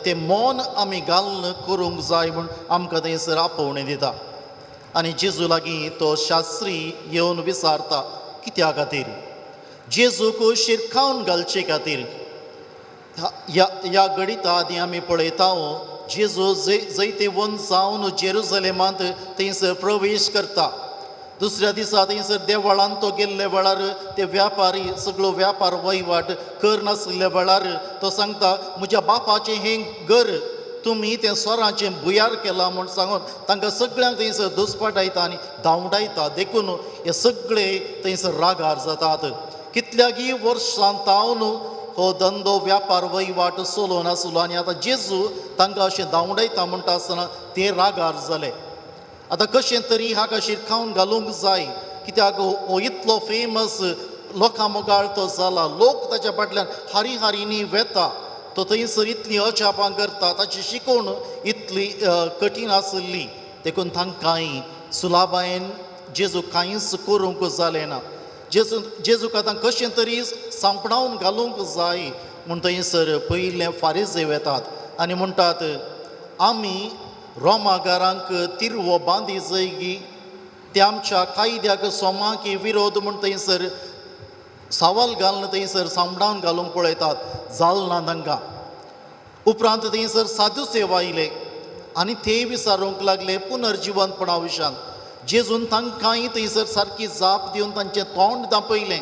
तें मन आमी घालून करूंक जाय म्हूण आमकां थंयसर आपोवणें दिता. आनी जेजू लागीं तो शास्त्री येवन विचारता, कित्या खातीर? जेजूक शिरकावन घालचे खातीर. ह्या घडीता आदी आमी पळयता जेजू जैते वन जावन जेरुसलेमांत थंयसर प्रवेश करता. दुसऱ्या दिसा थंयसर देवळान तो गेल्ले वेळार ते व्यापारी सगळो व्यापार वहिवाट करनासले वेळार तो सांगता म्हज्या बापाचें हें घर तुमी तें स्वराचें बुयार केलां म्हूण सांगून तांकां सगळ्यांक थंयसर दुस्पटायता आनी धांवडायता देखून हे सगळे थंयसर रागार जातात. कितल्यागी वर्सां तावन हो धंदो व्यापार वहिवाट चलोवन आसलो आनी आतां जेजू तांकां अशें धांवडायता म्हणटा आसतना ते रागार जाले. आतां कशें तरी हाका शिरकावन घालूंक जाय कित्याक हो इतलो फेमस लोकां मोगाळ तो जाला, लोक ताच्या फाटल्यान हारी हारीनी वेता, तो थंयसर इतली अजापां करता, ताची शिकवण इतली कठीण आसली देखून तांकांय सुलाबायेन जेजू कांयच करूंक जालें ना. जेजूक आतां कशें तरी सांपणावन घालूंक जाय म्हूण थंयसर पयले फारिझेव येतात आनी म्हणटात आमी रोमागारांक तिरवो बांदी जैगी ते आमच्या कायद्याक सोमाकी विरोध म्हूण थंयसर सवाल घालून थंयसर सांपणावन घालूंक पळयतात, जालना तांकां. उपरांत थंयसर सादुसेव आयले आनी ते विचारूंक लागले पुनर्जिवनपणा विशयान. जेजून तांकांय थंयसर सारकी जाप दिवन तांचें तोंड दापयलें.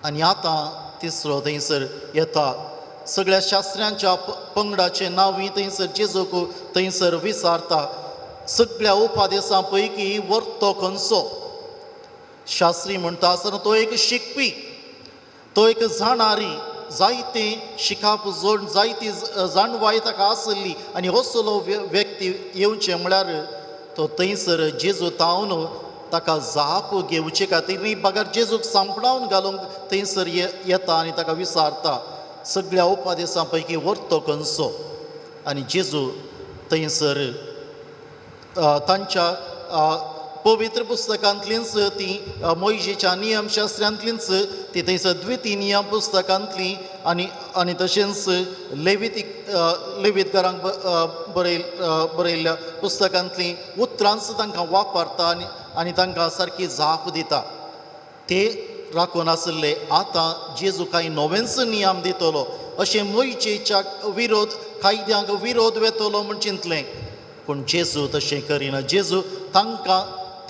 आनी आतां तिसरो थंयसर येता. सगळ्या शास्त्र्यांच्या पंगडाचें नांवूय थंयसर जेजूक थंयसर विचारता. सगळ्या उपादेसां पैकी वर्तो खंयचो? शास्त्री म्हणटा आसतना तो एक शिकपी, तो एक जाणारी, जायते शिकाप जोड जायती जाणवाय ताका आसली आनी असलो व्यक्ती येवचें म्हळ्यार तो थंयसर जेजू तावन ताका जाप घेवचे खातीर न्ही बगर जेजूक सांपणावन घालूंक थंयसर येता आनी ताका विचारता सगळ्या उपादेसां पैकी वर्तो खंयचो? आनी जेजू थंयसर तांच्या पवित्र पुस्तकांतलींच ती मोइशेच्या नियमशास्त्रांतलींच ती थंयसर द्वितीय नियम पुस्तकांतली आनी तशेंच लेवीतकारांक बरयल्ल्या पुस्तकांतली उतरांच तांकां वापरता आनी तांकां सारकी जाप दिता. ते राखून आसले आतां जेजू कांय नवेंच नियम दितलो अशें मोइशेच्या विरोध कायद्यांक विरोध वेतलो म्हूण चिंतलें. पूण जेजू तशें करिना. जेजू तांकां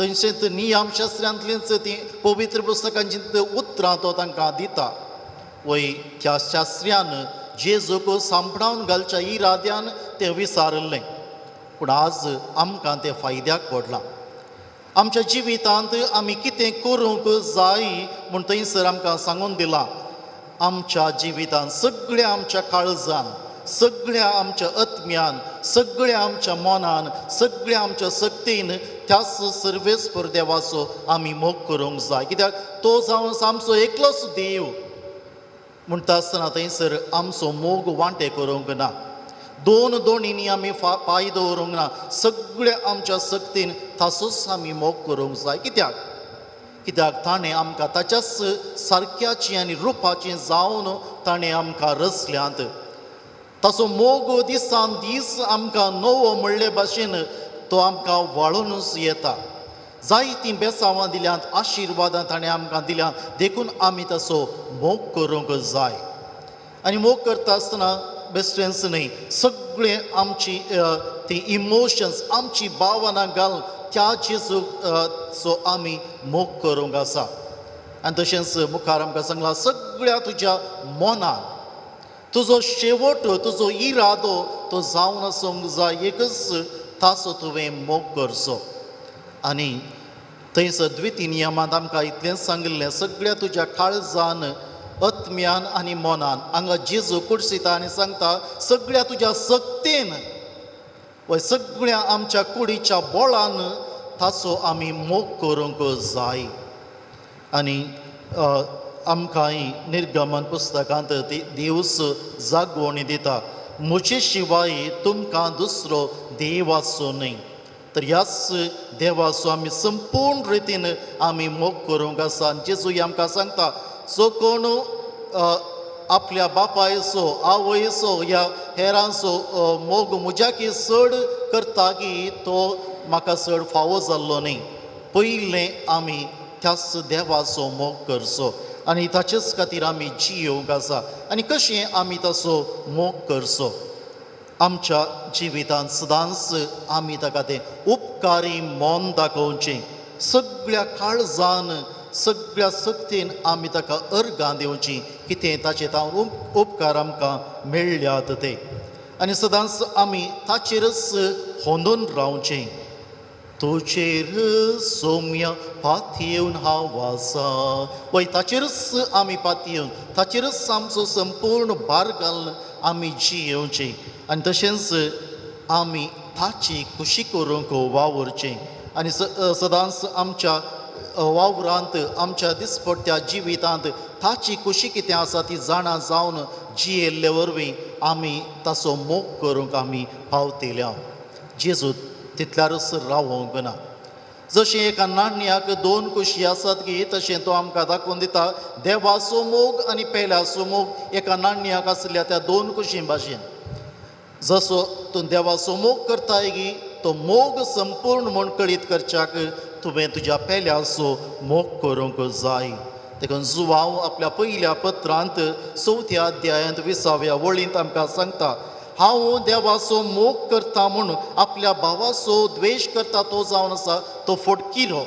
तशेंच नियमशास्त्रांतलींच ती पवित्र पुस्तकांची उतरां तो तांकां दिता. वय त्या शास्त्र्यान जेजूक सांपणावन घालच्या इराद्यान तें विचारलें. पूण आज आमकां तें फायद्याक पडलां. आमच्या जिवितांत आमी कितें करूंक जाय म्हूण थंयसर आमकां सांगून दिलां. आमच्या जिवितांत सगळ्या आमच्या काळजान, सगळ्या आमच्या आत्म्यान, सगळ्या आमच्या मनान, सगळ्या आमच्या सक्तीन त्याच सर्वेस्पर देवाचो आमी मोग करूंक जाय. कित्याक तो जावन आमचो एकलोच देव म्हणटा आसतना थंयसर आमचो मोग वांटे करूंक ना. दोनींनी आमी पांय दवरूंक ना. सगळ्या आमच्या सक्तीन ताचोच आमी मोग करूंक जाय. कित्याक ताणें आमकां ताच्याच सारक्याची आनी रुपाची जावन ताणें आमकां रचल्यांत. ताचो मोग दिसान दीस आमकां नवो म्हणले भाशेन तो आमकां वाळूनच येता. जायतीं बेसांवां दिल्यांत, आशिर्वादां ताणें आमकां दिल्यांत देखून आमी ताचो मोग करूंक जाय. आनी मोग करता आसतना बेश्टेंच न्ही, सगळे आमची ती इमोशन्स, आमची भावना घालून त्या जेजूचो आमी मोग करूंक आसा. आनी तशेंच मुखार आमकां सांगलां सगळ्या तुज्या मनान तुजो शेवट, तुजो इरादो तो जावन आसूंक जाय. एकच ताचो तुवें मोग करचो. आनी थंयसर द्वितीय नियमांत आमकां इतलेंच सांगिल्लें सगळ्या तुज्या काळजान, आत्म्यान आनी मनान. हांगा जेजू कुडसिता आनी सांगता सगळ्या तुज्या सक्तीन, व सगळ्या आमच्या कुडीच्या बोळान ताचो आमी मोग करूंक जाय. आनी आमकांय निर्गमन पुस्तकांत देवूच जागोवणी दिता, म्हजे शिवाय तुमकां दुसरो देव आसूं न्ही. तर ह्याच देवाचो आमी संपूर्ण रितीन आमी मोग करूंक आसा. जेजू आमकां सांगता जो कोण आपल्या बापायचो, आवयचो ह्या हेरांचो मोग म्हज्याकी चड करता की तो म्हाका चड फावो जाल्लो न्ही. पयलें आमी त्याच देवाचो मोग करचो आनी ताचेच खातीर आमी जियोंक आसा. आनी कशें आमी ताचो मोग करचो? आमच्या जिवितांत सदांच आमी ताका तें उपकारी मोन दाखोवचें. सगळ्या काळजान सगळ्या सक्तीन आमी ताका अर्गां दिवची कितें ताचे उपकार आमकां मेळ्ळ्यात ते आनी सदांच आमी ताचेरच होंदून रावचें. तुजेर सोम्या पातयेवन हांव आसा वय ताचेरच आमी पातयेवन ताचेरच आमचो संपूर्ण भार घालून आमी जियेवचें आनी तशेंच आमी ताची खुशी करूंक वावरचें आनी सदांच आमच्या वावरांत आमच्या दिसपट्ट्या जिवितांत ताची खुशी कितें आसा ती जाणा जावन जियेल्ले वरवीं आमी ताचो मोग करूंक आमी पावतेल्या. जेजू तितल्यारच रावोंक ना. जशें एका नाण्याक दोन कुशी आसात की तशें तो आमकां दाखोवन दिता देवाचो मोग आनी पेल्याचो मोग एका नाण्याक आसल्या त्या दोन कुशी भाशेन. जसो तूं देवाचो मोग करताय गी तो मोग संपूर्ण मोडकळीत करच्याक तुवें तुज्या पेल्याचो मोग करूंक जाय. देखून जुवांव आपल्या पयल्या पत्रांत 4थ्या अध्यायांत 20व्या वळींत आमकां सांगता हांव देवाचो मोग करता म्हूण आपल्या भावाचो द्वेश करता तो जावन आसा तो फटकिलो.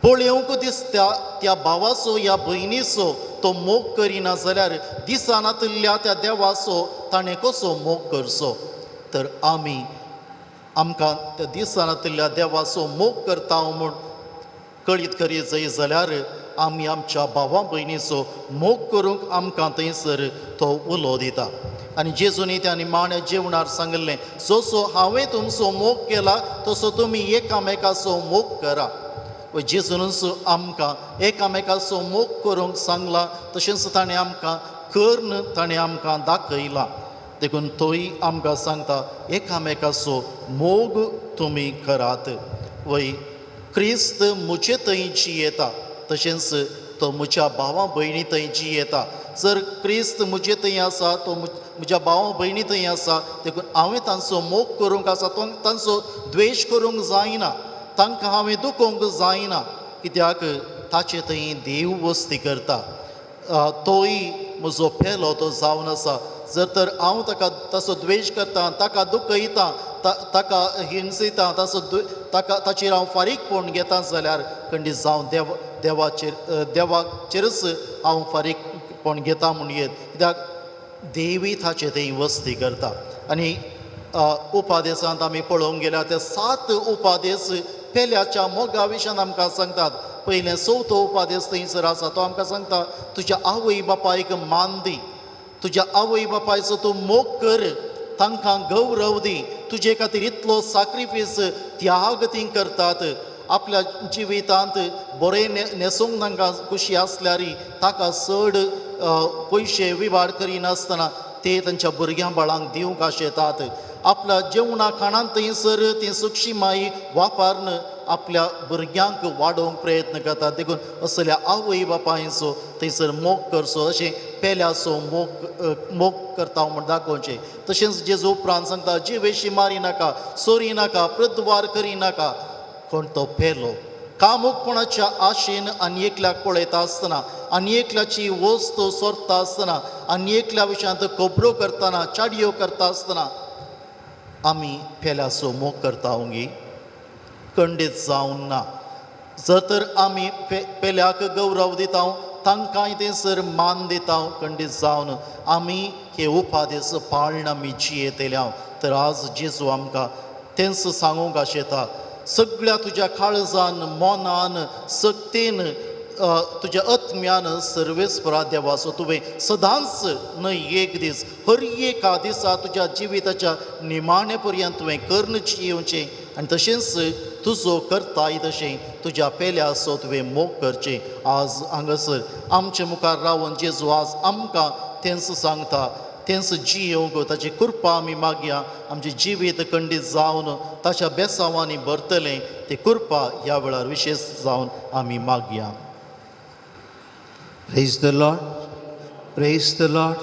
पळोवंक दिसता त्या भावाचो या भयणीचो तो मोग करिना जाल्यार दिसानांतल्या त्या देवाचो ताणें कसो मोग करचो. तर आमकां त्या दिसानांतल्या देवाचो मोग करता म्हूण कळीत करीत जाय जाल्यार आमी आमच्या भावा भयणीचो मोग करूंक आमकां थंयसर तो उलो दिता. आनी जेजूनी त्या निमाण्या जेवणार सांगलें जसो हांवें तुमचो मोग केला तसो तुमी एकामेकाचो मोग करा. जेजूनच आमकां एकामेकाचो मोग करूंक सांगला तशेंच ताणें आमकां कर्ण ताणें आमकां दाखयला. देखून तोय आमकां सांगता एकामेकाचो मोग तुमी करात. वय क्रिस्त म्हजे थंय जियेता तशेंच तो म्हज्या भावा भयणी थंय जियेता. जर क्रिस्त म्हजे थंय आसा तो म्हज्या भावा भयणी थंय आसा देखून हांवें तांचो मोग करूंक आसा तांचो द्वेश करूंक जायना तांकां हांवें दुखोवंक जायना कित्याक ताचे थंय देव वस्ती करता. तोय म्हजो पेलो तो जावन आसा. जर तर हांव ताचो द्वेश करता ताका दुखयता ताका हिंसयता ताचेर हांव फारीकपण घेता जाल्यार खंडीत जावं देवाचेरच हांव फारीकपण घेता म्हूण येत कित्याक देवी ताचे थंय वस्ती करता. आनी उपादेसांत आमी पळोवंक गेल्यार ते 7 उपादेस पेल्याच्या मोगा विशयान आमकां सांगतात. पयलें 4थो उपादेस थंयसर आसा तो आमकां सांगता तुज्या आवय बापायक मान दी तुज्या आवय बापायचो तूं मोग कर तांकां गौरव दी तुजे खातीर इतलो सॅक्रिफीस त्याग ती करतात. आपल्या जिवितांत बरें न्हेसूंक तांकां खुशी आसल्यार ताका चड पयशे विवाड करिनासतना ते तांच्या भुरग्यां बाळांक दिवंक आशेतात. आपल्या जेवणा खाणांत थंयसर ती सुक्षिमाई वापरून आपल्या भुरग्यांक वाडोवंक प्रयत्न करतात. देखून असल्या आवय बापायचो थंयसर मोग करचो अशें पेल्याचो मोग करता म्हूण दाखोवचें. तशेंच जेजू उपरांत सांगता जी वेशी मारी नाका सोरी नाका प्रद्वार करिनाका. कोण तो पेलो कामुकपणाच्या आशेन आनी एकल्याक पळयता आसतना आनी एकल्याची वस्त सोरता आसतना आनी एकल्या विशयांत खबरो करतना चाडयो करता आसतना आमी पेल्याचो मोग करता ओंगी खंडीत जावं ना. जर तर आमी पेल्याक गौरव दिता तांकांय थंयसर मान दिता खंडीत जावन आमी हे उपादेस पाळून आमी जियेतल्या. तर आज जेजू आमकां तेंच सांगूंक आशेता सगळ्या तुज्या काळजान मोनान सक्तीन तुज्या आत्म्यान सर्वेस्परा देवाचो तुवें सदांच न्हय एक दीस हर एका दिसा तुज्या जिविताच्या निमाणे पर्यंत तुवें कर्ण जियोवचें आनी तशेंच तुजो करताय तशें तुज्या पेल्याचो तुवें मोग करचें. आज हांगासर आमचे मुखार रावन जेजू आज आमकां तेंच सांगता तेंच जियोवंक ताची कृपा आमी मागया. आमचें जिवीत खंडीत जावन ताच्या बेसांवांनी भरतलें ती कृपा ह्या वेळार विशेश जावन आमी मागया. Praise the Lord. Praise the Lord.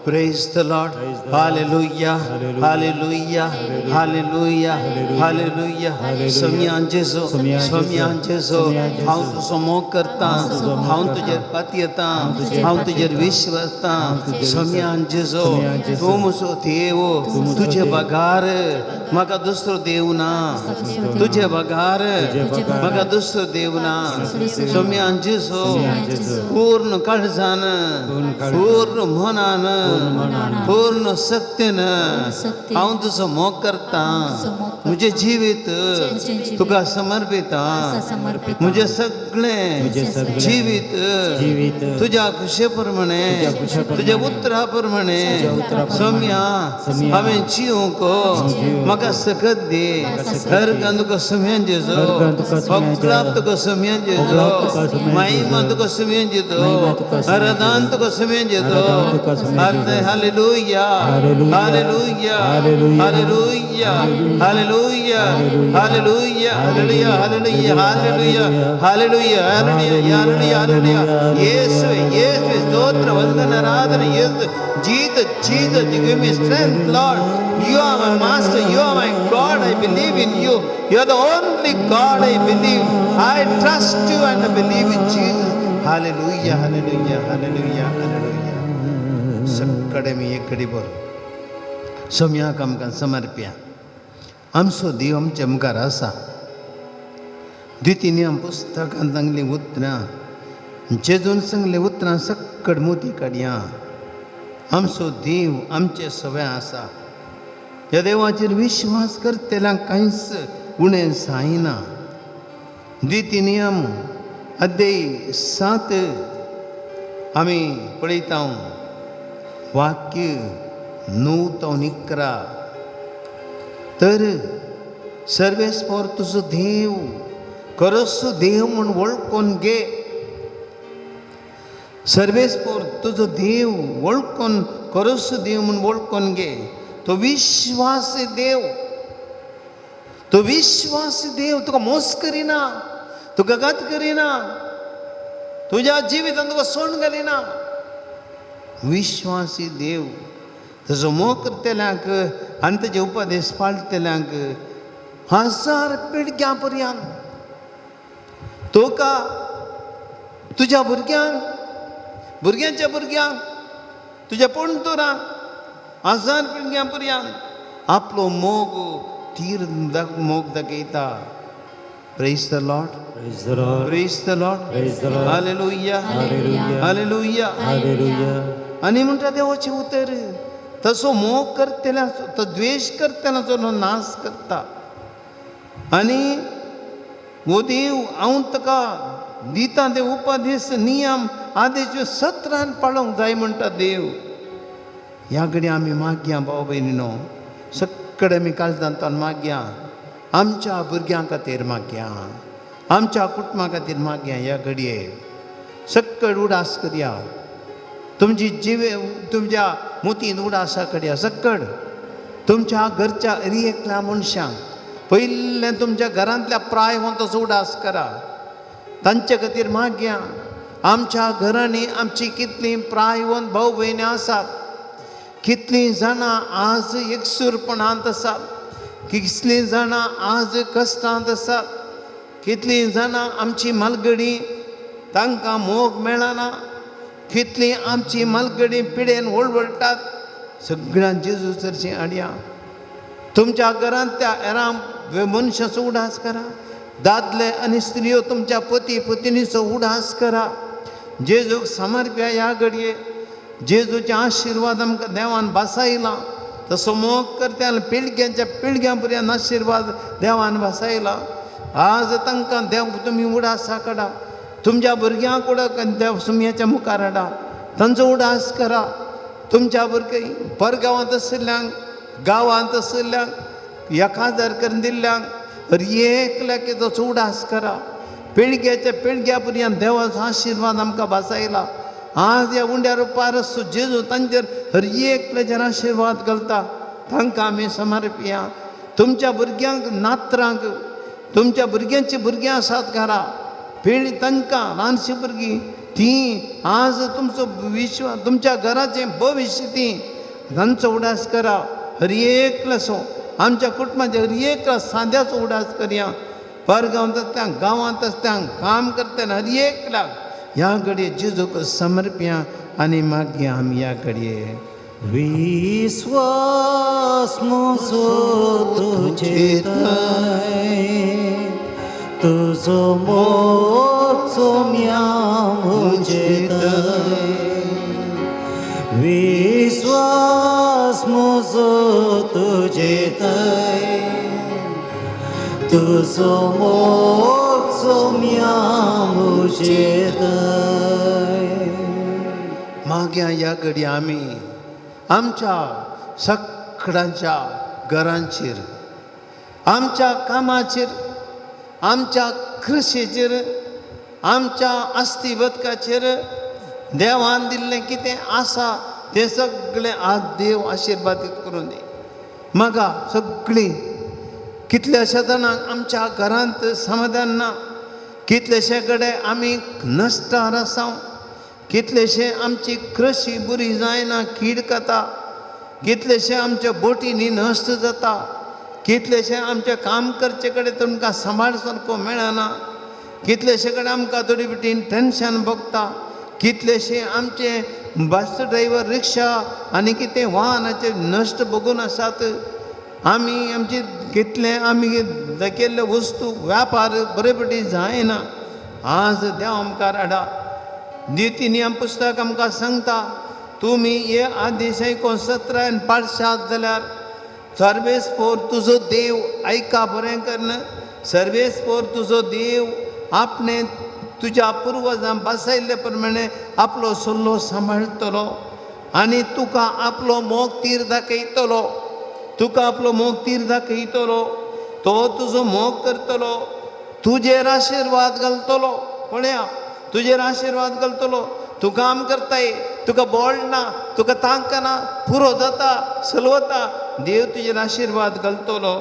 Praise the Lord. Hallelujah. Hallelujah. Hallelujah. Hallelujah. सम्यान जेसो सम्यान जेसो हांव तुजो मोग करता हांव तुजेर पातयेता हांव तुजेर विश्वासता सम्यान जेसो तूं म्हजो देव तुजे बगार म्हाका दुसरो देव ना तुजे बगार म्हाका दुसरो देव ना सम्यान जेसो पूर्ण काळजान पूर्ण मनान पूर्ण सत्तेन हांव तुजो मोग करता म्हजें जिवीत तुका समर्पिता म्हजें सगळें जिवीत तुज्या खुशे प्रमाणे तुज्या उतरा प्रमाणे सम्या हांवें जिवंक म्हाका सकत दे हरकान तुका सम्यान जेजो अक्राप तुका सम्यान जेजो महिमा तुका सम्यान जेजो आराधन तुका सम्यान Jeju Hallelujah. Hallelujah. Hallelujah. Hallelujah. Hallelujah. Hallelujah. Hallelujah. Hallelujah. Hallelujah. Hallelujah. Hallelujah. Yesu, Yesu, ಸ್ತೋತ್ರ ವಂದನ ಆರಾಧನೆ Yesu. Jesus, Jesus, you give me strength, Lord. You are my master. You are my God. I believe in you. You are the only God I believe. I trust you and I believe in Jesus. Hallelujah. Hallelujah. Hallelujah. Hallelujah. सगळे मी एकडी bore सम्याक आमकां समर्प्या आमचो देव आमच्या मुखार आसा द्वितीय पुस्तकांत सांगली उतरां जेजून सांगले उतरां सक्कड मोती काडया आमचो देव आमचे सवय आसा ह्या देवाचेर विश्वास करतल्यांक कांयच उणें जायना द्वितीय अध्याय 7 आमी पळयता वाक्य 9 तो 11 तर सर्वेस्पर तुजो देव खरोच देव म्हूण वळखून घे सर्वेस्पर तुजो देव वळखून खरोच देव म्हूण वळखून घे तो विश्वासी देव तुका मोस करिना तुका घात करिना तुज्या जिवितांत तुका सोंड घालिना विश्वासी देव ताजो मोग करतल्यांक आनी ताजे उपदेश पाळटल्यांक 1000 पिळग्यां पर्यंत तुका तुज्या भुरग्यांच्या भुरग्यांक तुज्या पोंतुरांक 1000 पिळग्यां पर्यंत आपलो मोग तीर मोग दाखयता Praise the Lord. Praise the Lord. Praise the Lord. Praise the Lord. Hallelujah. Hallelujah. Hallelujah. Hallelujah. आनी म्हणटा देवाचें उतर तसो मोग करतल्याचो तो द्वेश करतल्याचो नाश करता आनी वो देव हांव ताका दिता ते उपदेश नियम आदेश सत्रान पाळोवंक जाय म्हणटा देव ह्या घडये आमी मागया भाव भयणीनो सक्कड आमी काळजांतल्यान मागया आमच्या भुरग्यां खातीर मागया आमच्या कुटुंबा खातीर मागया ह्या घडये सक्कड उडास करया तुमची तुमच्या मोतीन उडासा करया सक्कड तुमच्या घरच्या एकल्या मनशांक पयलें तुमच्या घरांतल्या प्रायवंताचो उडास करा तांचे खातीर मागया आमच्या घरांनी आमची कितलीं प्रायवंत भाव भयणी आसात कितलीं जाणां आज एकसूरपणांत आसात कितलीं जाणां आज कश्टांत आसात कितलीं जाणां आमची मालगडी तांकां मोग मेळना कितलीं आमची मालगडी पिडेन वळवळटात सगळ्यांक जेजू चर्ची हाडया तुमच्या घरांत त्या हेरां मनशाचो उडास करा दादले आनी स्त्रियो तुमच्या पती पत्नीचो उडास करा जेजूक समर्प्या ह्या घडये जेजूचे आशिर्वाद आमकां देवान बसायला तसो मोग करत्या पिळग्यांच्या पिळग्यां पर्यंत आशिर्वाद देवान बसायला आज तांकां देव तुमी उडास काडा तुमच्या भुरग्यांक उडक देव सुमयाच्या मुखार हाडा तांचो उडास करा तुमच्या भुरगीं परगांवांत आशिल्ल्यांक गांवांत आशिल्ल्यांक 1000 करून दिल्ल्यांक एकल्याक ताचो उडास करा पिळग्याच्या पिळग्या पर्यंत देवाचो आशिर्वाद आमकां बसायला आज ह्या उंड्या रुपार जेजू तांचेर एकल्याचेर आशिर्वाद घालता तांकां आमी समर्पया तुमच्या भुरग्यांक नात्रांक तुमच्या भुरग्यांची भुरगीं आसात घरा पिळी तांकां ल्हानशीं भुरगीं ती आज तुमचो विश्वास तुमच्या घराचे भविष्य ती तांचो उडास करा. हर एकलो सो आमच्या कुटुंबाच्या हर एक सांद्याचो उडास करया. परगांवांत आसता गांवांत आसता काम करतना हर एकल्याक ह्या घडये जेजूक समर्प्या आनी मागया आमी ह्या घडये. विश्वास म्हजो तुजेर तुजो मोग सोम्या म्हजेर विश्वास म्हजो तुजेर तुजो मोग सोम्या म्हजेर मागया ह्या घडये आमी आमच्या सगळ्यांच्या घरांचेर आमच्या कामाचेर आमच्या कृशेचेर आमच्या अस्तिबदकाचेर देवान दिल्लें कितें आसा तें सगळें आज देव आशिर्वादीत करून दी. म्हाका सगळीं कितल्याशा जाणांक आमच्या घरांत समाधान ना, कितलेशे कडेन आमी नश्टार आसा, कितलेशे आमची कृशी बरी जायना कीड खाता, कितलेशे आमच्या बोटींनी नश्ट जाता, कितलेशे आमचे काम करचे कडेन तुमकां सांबाळ सारको मेळना, कितलेशे कडेन आमकां थोडी बिटीन टेन्शन भोगता, कितलेशे आमचे बस ड्रायव्हर रिक्षा आनी कितें वाहनाचे नश्ट भोगून आसात. आमी आमचे कितले आमी केल्ले वस्तू व्यापार बरे पटी जायना. आज देव आमकां राडा. नीती नियम पुस्तक आमकां सांगता तुमी हे आदेश आयकोन 17 पाडशात जाल्यार सर्वेस्पोर तुजो देव ऐका बरें करन सर्वेस्पोर तुजो देव आपणे तुज्या पुर्वजां बसयल्ले प्रमाणे आपलो सल्लो सांबाळटलो आनी तुका आपलो मोग तीर दाखयतलो. तुका आपलो मोग तीर दाखयतलो. तो तुजो मोग करतलो. तुजेर आशिर्वाद घालतलो. पळया तुजेर आशिर्वाद घालतलो. तूं काम करताय तुका बोड ना, तुका तांकना, पुरो जाता, चलवता, देव तुजेर आशिर्वाद घालतलो.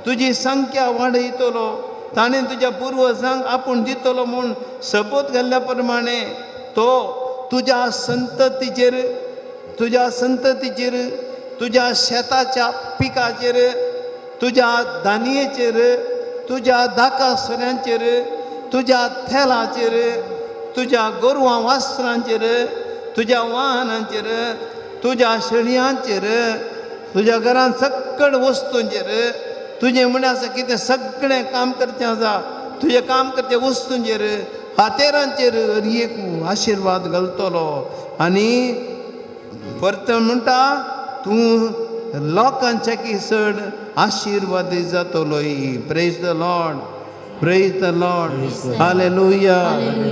तुजी संख्या वाडयतलो. ताणें तुज्या पुर्वजांक आपूण दितलो म्हूण शपथ घाल्ल्या प्रमाणे तो तुज्या संततीचेर तुज्या शेताच्या पिकाचेर, तुज्या दानयेचेर, तुज्या दाकासऱ्यांचेर, तुज्या थेलाचेर, तुज्या गोरवां वासरांचेर, तुज्या वाहनांचेर, तुज्या शेळयांचेर, तुज्या घरांत सकळ वस्तूंचेर, तुजें म्हणल्यार आसा कितें सगळें काम करचें आसा तुजें काम करच्या वस्तूंचेर, हातेरांचेर एक आशिर्वाद घालतलो. आनी परत म्हणटा तूं लोकांच्या चड आशिर्वादी जातलो. Praise the Lord, praise the Lord. Hallelujah,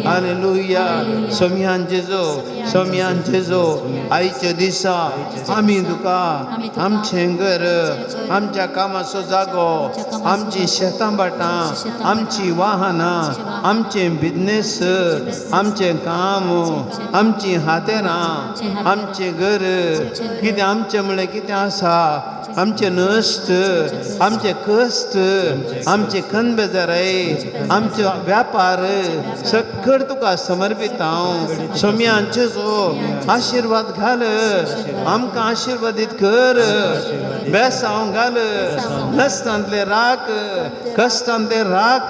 hallelujah. सोम्यान जेजो आयच्या दिसा आमी तुका आमचें घर, आमच्या कामाचो जागो, आमची शेतां भाटां, आमची वाहनां, आमचें बिजनेस, आमचें काम, आमची हातेरां, आमचें घर, कितें आमचें म्हळ्यार कितें आसा, आमचे नश्ट, आमचे कश्ट, आमचे खनबेजाराय, आमचो व्यापार सगळं तुका समर्पित हांव. सोम्यांचेचो आशिर्वाद घाल, आमकां आशिर्वादीत कर, बेसांव घाल, नश्टांतले राख, कश्टांतले राख,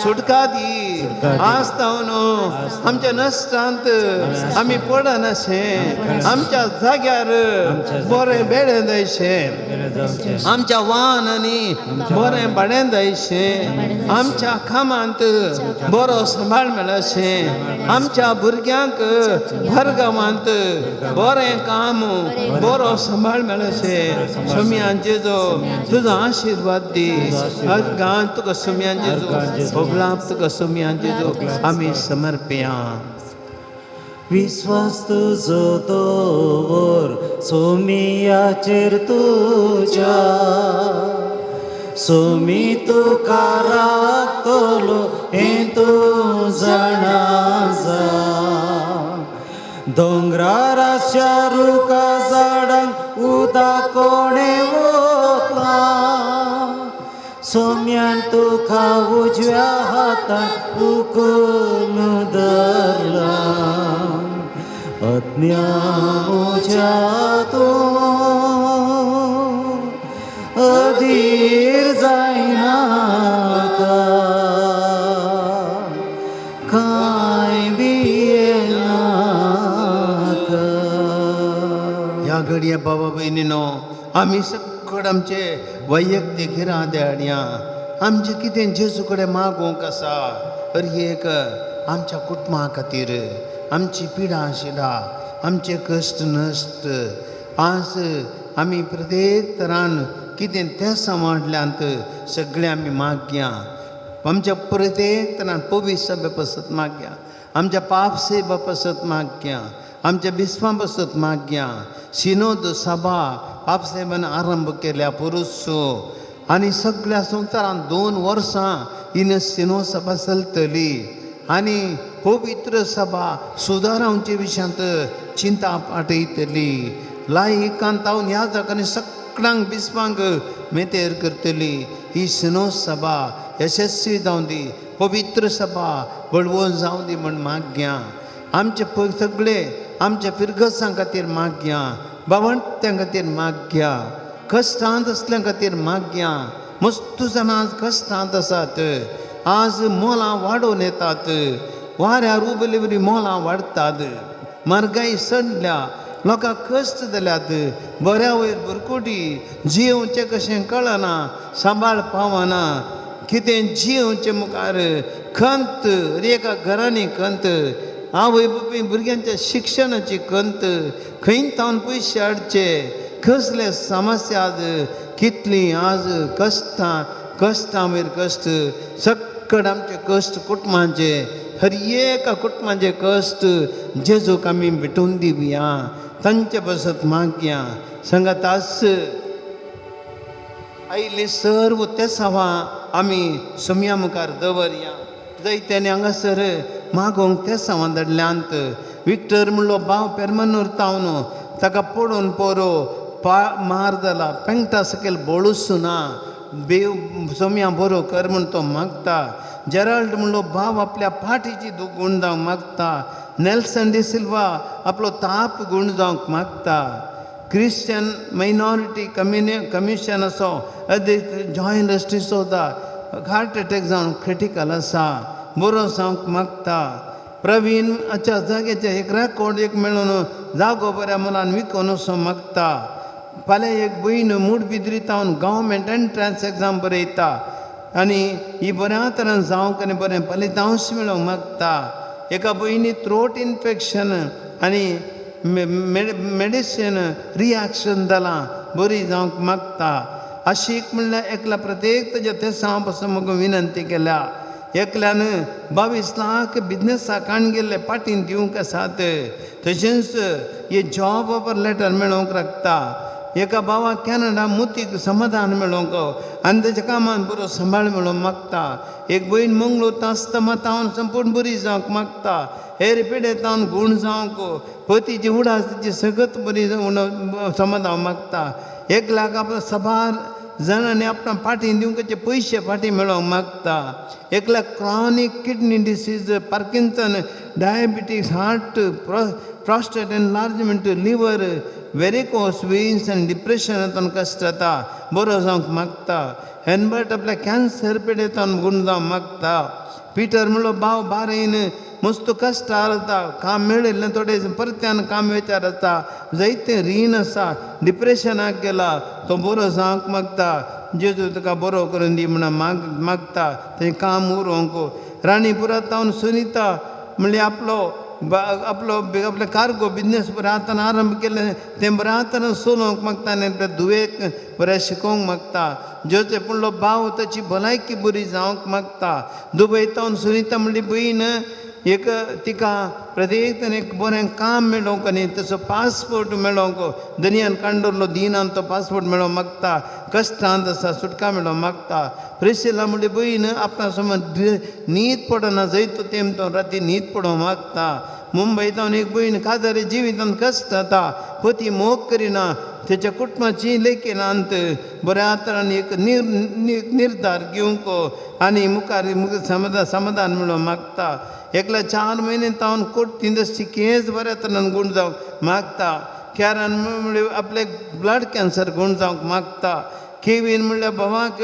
सुटका दी. आज न्हू आमच्या नश्टांत आमी पडनाशें, आमच्या जाग्यार बरें बेडें जायशें, आमच्या वाहनांनी बरें भाडें जायशें, आमच्या कामांत बरो सांबाळ मेळशें, आमच्या भुरग्यांक भरगांवांत बरें काम, बरो सांबाळ मेळशें. सोम्यांचेजो तुजो आशिर्वाद दी. गांव तुका सोम्यांचेजो भोगलाप तुका सोम्यांचेजो आमी समर्पया. विश्वास तुजो दवर सोमियाचेर तुज्या, सोमी तुका राखतलो हें तूं जाणा जा. दोंगरार आसच्या रुखा झाडांक उदक कोणें ओतला, सोम्यान तुका उजव्या हातान उखलून धरला. न्यामुच्या तो अधीर जायना का काय बियेना का. ह्या घडये बाबा भयणीनो आमी सगळे आमचे वैयक्तीक इराद्याड्या आमचे कितें जेजू कडेन मागूंक आसा तर एक आमच्या कुटुंबा खातीर आमची पिडा शिडा आमचे कश्ट नश्ट आज आमी प्रत्येक तरान कितें तें सांबाळल्यांत सगळें आमी मागया. आमच्या प्रत्येक तरान पवित्र सभे पसत मागया, आमच्या पाप सेवा पसत मागया, आमच्या बिस्वा पसत मागया. सिनोद सभा पाप सेवेन आरंभ केल्या पुरुसो आनी सगळ्या संवसारान 2 वर्सां हिन सिनो सभा चलतली आनी पवित्र सभा सुदारांचे विशयांत चिंता पाठयतली. लायकांतावन ह्या जगांनी सगळ्यांक बिस्वांक मेतेर करतली. ही सिनो सभा यशस्वी जावं दी, पवित्र सभा बळवून जावं दी म्हण मागया. आमचे सगळे आमच्या फिरगसां खातीर मागया, भावंड्यां खातीर मागया, कश्टांत असल्या खातीर मागया. मस्त जाणां आज कश्टांत आसात, आज मोलां वाडोवन येतात, वाऱ्यार उबली बरी मोलां वाडटात, म्हारगाय चडल्या, लोकांक कश्ट जाल्यात, बऱ्या वयर बरकोटी जियोवचें कशें कळना, सांबाळ पावना, कितें जियोवचें मुखार खंत, एका घरांनी खंत, आवय बापूय भुरग्यांच्या शिक्षणाची खंत, खंय तावन पयशे हाडचे, कसले समस्या आज कितली आज कश्टां वयर कश्ट, सक्कड आमचे कश्ट कुटुंबांचे, हर एका कुटुंबाचे कश्ट जेजूक आमी भेटून दिवया, तांचे बसत मागया. सांगात आस आयिल्ली सर्व ते सभा आमी समया मुखार दवरया. जायत्यांनी हांगासर मागोवंक ते सभा धाडल्यांत. विक्टर म्हणलो भाव पेरमानूर तावन ताका पडून पोरो मार जाला, पेंगटा सकयल बोळूच ना, बेव सोम्या बरो कर म्हूण तो मागता. जेराल्ड म्हणलो भाव आपल्या पाठीची गुण जावंक मागता. नेल्सन डिसिल्वा आपलो ताप गुण जावंक मागता. क्रिश्चन मायनॉरिटी कमिशन असो अध्यक्ष जॉयन रस्टिसोदा हार्ट अटॅक जावन क्रिटिकल आसा, बरो जावंक मागता. प्रवीण अच्छा जाग्याचे एक रेकॉर्ड एक मेळून जागो बऱ्या मोलान विकून असो मागता. फाल्यां एक भयण मूड बिद्रितावन गव्हर्मेंट एंट्रन्स एग्जाम बरयता आनी ही बऱ्या तरेन जावंक आनी बरें फलितांश मेळोवंक मागता. एका भयणी थ्रोट इन्फेक्शन आनी मेडिसीन रिएक्शन जालां, बरी जावंक मागता. आशीक म्हणल्यार एकल्या प्रत्येक ताच्या ते सांग पासून म्हाका विनंती केल्या. एकल्यान 22 लाख बिजनेसाक गेल्ले पाटीन दिवंक आसात. तशेंच हे जॉब ऑफर लेटर मेळोवंक लागता. एका भावाक कॅनडा मुतीक समाधान मेळोवंक आनी तेच्या कामान बरो सांबाळ मेळोवंक मागता. एक भयण मंगळूर आसतना तावन संपूर्ण बरी जावंक मागता. हेर पिडे तावन गूण जावंक, पतीची उडास तिची सगत बरी समाधान मागता. एकल्याक आपलो सभार जाणांनी आपणा फाटीं दिवंकाचे पयशे फाटीं मेळोवंक मागता. एकल्याक chronic kidney disease, Parkinson, diabetes, heart, prostate enlargement, liver, varicose veins आनी डिप्रेशनांतून कश्ट जाता, बरो जावंक मागता. हेनबर्ट आपल्या कॅन्सर पिडेतान गुण जावंक मागता. पिटर म्हणलो भाव बारेन मस्त कश्ट जाता, काम मेळिल्लें थोडे परत्यान काम विचार आसता, जायतें रीण आसा, डिप्रेशनाक गेला, तो बरो जावंक मागता. जेजू तुका बरो करून दी म्हणून मागता. तें काम उरोवंक. राणीपुरांत तावन सुनीता म्हणले आपले कार्गो बिजनेस बऱ्या हातान आरंभ केले, तें बऱ्या हातान चलोवंक मागता आनी आपल्या धुवेक बरें शिकोवंक मागता. जेजू म्हणलो भाव ताची भलायकी बरी जावंक मागता. दुबय तावन सुनीता म्हणली भयण एक तिका प्रत्येक एक बरें काम मेळोवंक आनी तसो पासपोर्ट मेळोवंक, दनयान कांडोरलो दिनान तो पासपोर्ट मेळोवंक मागता. कश्टांत आसा, सुटका मेळोवंक मागता. प्रिसिला म्हणली भयण आपणा समज न्हीद पडना, जायतो तेम तो राती न्हीद पडोवंक मागता. मुंबयत एक भयण काजारी जिवितांत कश्ट जाता, पती मोग करिना, त्याच्या कुटुंबाची लेखीनांत बऱ्या तरान एक निर्धार घेवंक आनी मुखार समाधान मेळोवंक मागता. एकल्या 4 म्हयने तावन कोर्ट इंडस्ट्री केस बऱ्या तरान गूण जावंक मागता. कॅरान म्हणल्यार आपले ब्लड कॅन्सर गूण जावंक मागता. केवीन म्हणल्यार भावाक